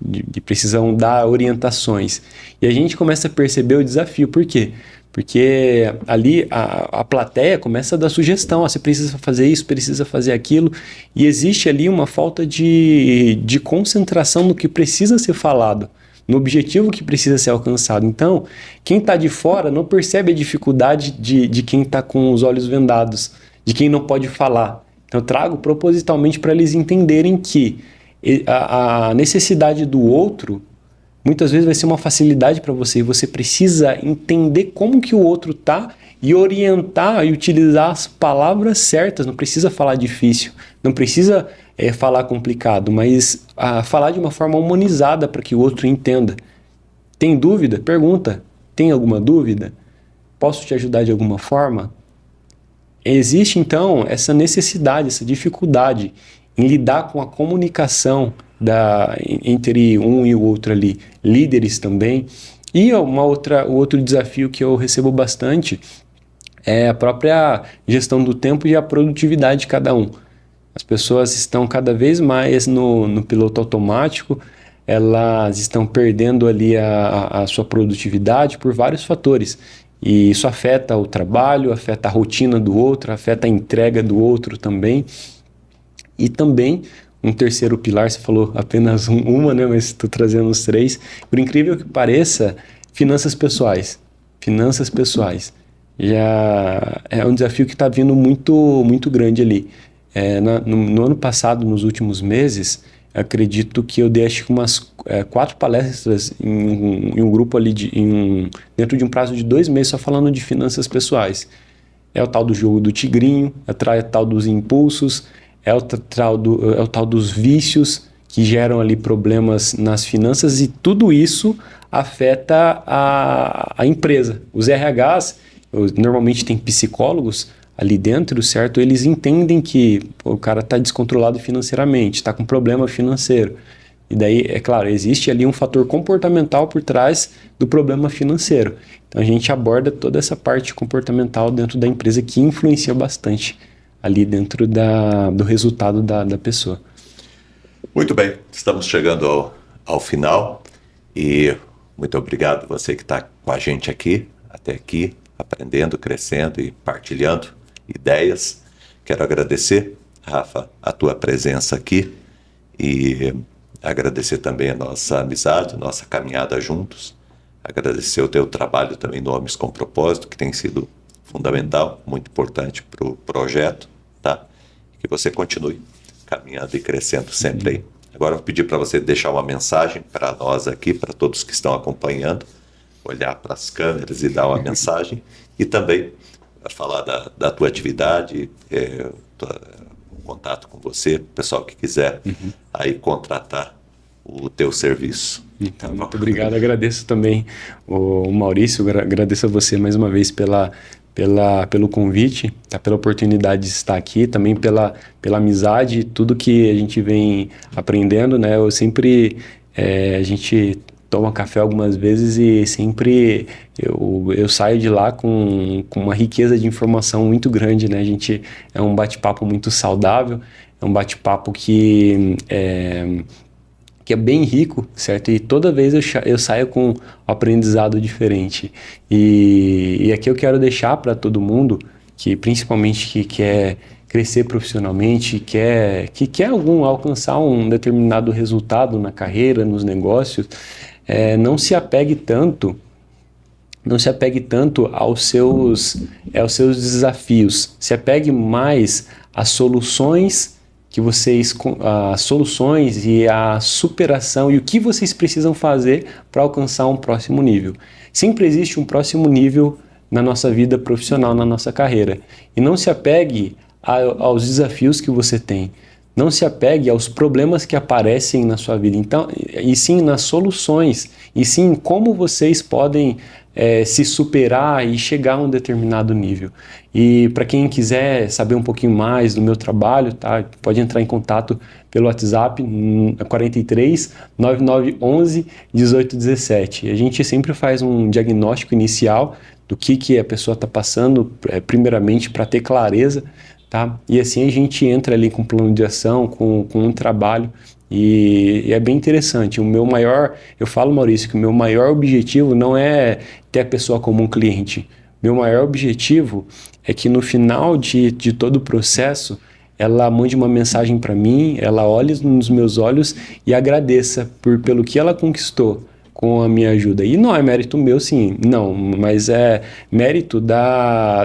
precisam dar orientações. E a gente começa a perceber o desafio. Por quê? Porque ali a plateia começa a dar sugestão. Você precisa fazer isso, precisa fazer aquilo. E existe ali uma falta de concentração no que precisa ser falado, no objetivo que precisa ser alcançado. Então, quem está de fora não percebe a dificuldade de quem está com os olhos vendados, de quem não pode falar. Então, eu trago propositalmente para eles entenderem que a necessidade do outro, muitas vezes vai ser uma facilidade para você, e você precisa entender como que o outro está e orientar e utilizar as palavras certas. Não precisa falar difícil, não precisa falar complicado, mas falar de uma forma humanizada para que o outro entenda. Tem dúvida? Pergunta. Tem alguma dúvida? Posso te ajudar de alguma forma? Existe, então, essa necessidade, essa dificuldade em lidar com a comunicação entre um e o outro ali, líderes também. E o outro desafio que eu recebo bastante é a própria gestão do tempo e a produtividade de cada um. As pessoas estão cada vez mais no piloto automático, elas estão perdendo ali a sua produtividade por vários fatores. E isso afeta o trabalho, afeta a rotina do outro, afeta a entrega do outro também. E também um terceiro pilar, você falou apenas uma, né? Mas estou trazendo os três. Por incrível que pareça, finanças pessoais. Finanças pessoais. Já é um desafio que está vindo muito grande ali. No ano passado, nos últimos meses, acredito que eu dei acho que umas 4 palestras em um grupo ali, dentro de um prazo de 2 meses, só falando de finanças pessoais. É o tal do jogo do tigrinho, é o tal dos impulsos, é o tal dos vícios que geram ali problemas nas finanças, e tudo isso afeta a empresa. Os RHs, normalmente tem psicólogos ali dentro, certo? Eles entendem que o cara está descontrolado financeiramente, está com problema financeiro. E daí, é claro, existe ali um fator comportamental por trás do problema financeiro. Então a gente aborda toda essa parte comportamental dentro da empresa que influencia bastante ali dentro do resultado da pessoa. Muito bem, estamos chegando ao final e muito obrigado você que está com a gente até aqui, aprendendo, crescendo e partilhando ideias. Quero agradecer, Rafa, a tua presença aqui e agradecer também a nossa amizade, nossa caminhada juntos, agradecer o teu trabalho também no Homens com Propósito, que tem sido fundamental, muito importante para o projeto, tá? Que você continue caminhando e crescendo sempre aí. Agora eu vou pedir para você deixar uma mensagem para nós aqui, para todos que estão acompanhando, olhar para as câmeras e dar uma mensagem, e também falar da tua atividade, contato com você, pessoal que quiser aí contratar o teu serviço. Então, muito obrigado, agradeço também o Maurício, agradeço a você mais uma vez pelo convite, tá, pela oportunidade de estar aqui, também pela amizade, tudo que a gente vem aprendendo, né? A gente toma café algumas vezes e sempre eu saio de lá com uma riqueza de informação muito grande, né? É um bate-papo muito saudável, é um bate-papo que é bem rico, certo? E toda vez eu saio com um aprendizado diferente. E aqui eu quero deixar para todo mundo, que principalmente que quer crescer profissionalmente, que quer alcançar um determinado resultado na carreira, nos negócios, não se apegue tanto aos seus desafios, se apegue mais às soluções as soluções e a superação e o que vocês precisam fazer para alcançar um próximo nível. Sempre existe um próximo nível na nossa vida profissional, na nossa carreira. E não se apegue aos desafios que você tem. Não se apegue aos problemas que aparecem na sua vida, então, e sim nas soluções, e sim como vocês podem se superar e chegar a um determinado nível. E para quem quiser saber um pouquinho mais do meu trabalho, tá, pode entrar em contato pelo WhatsApp 43 9911 1817. A gente sempre faz um diagnóstico inicial do que a pessoa está passando, primeiramente para ter clareza, tá? E assim a gente entra ali com um plano de ação, com um trabalho, e é bem interessante. Eu falo, Maurício, que o meu maior objetivo não é ter a pessoa como um cliente. Meu maior objetivo é que no final de todo o processo, ela mande uma mensagem para mim, ela olhe nos meus olhos e agradeça pelo que ela conquistou com a minha ajuda. E não é mérito meu, sim, não, mas é mérito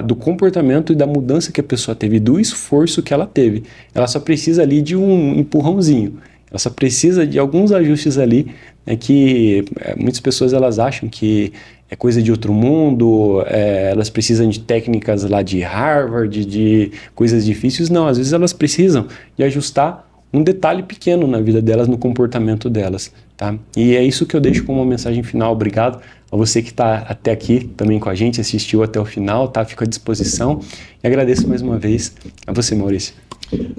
do comportamento e da mudança que a pessoa teve, do esforço que ela teve. Ela só precisa ali de um empurrãozinho, ela só precisa de alguns ajustes ali, né, que muitas pessoas elas acham que é coisa de outro mundo, elas precisam de técnicas lá de Harvard, de coisas difíceis. Não, às vezes elas precisam de ajustar um detalhe pequeno na vida delas, no comportamento delas. tá? E é isso que eu deixo como uma mensagem final. Obrigado a você que está até aqui também com a gente, assistiu até o final, tá? Fico à disposição e agradeço mais uma vez a você, Maurício.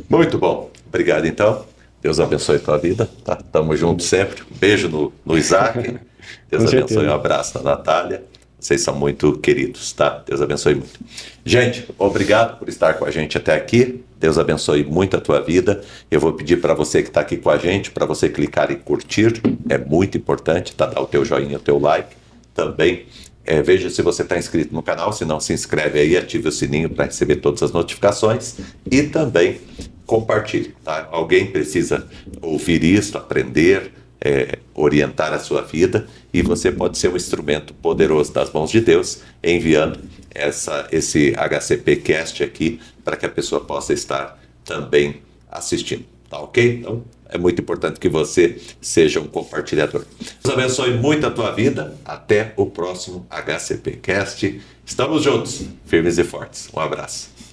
Muito bom. Obrigado, então. Deus abençoe a tua vida, tá? Tamo junto sempre. Um beijo no Isaac. Deus abençoe. Um abraço na Natália. Vocês são muito queridos, tá? Deus abençoe muito. Gente, obrigado por estar com a gente até aqui. Deus abençoe muito a tua vida. Eu vou pedir para você que está aqui com a gente, para você clicar em curtir. É muito importante, tá? Dar o teu joinha, o teu like. Também veja se você está inscrito no canal. Se não, se inscreve aí, ative o sininho para receber todas as notificações. E também compartilhe, tá? Alguém precisa ouvir isso, aprender, orientar a sua vida, e você pode ser um instrumento poderoso das mãos de Deus, enviando esse HCP Cast aqui para que a pessoa possa estar também assistindo, tá ok? Então é muito importante que você seja um compartilhador. Deus abençoe muito a tua vida. Até o próximo HCP Cast. Estamos juntos, firmes e fortes. Um abraço.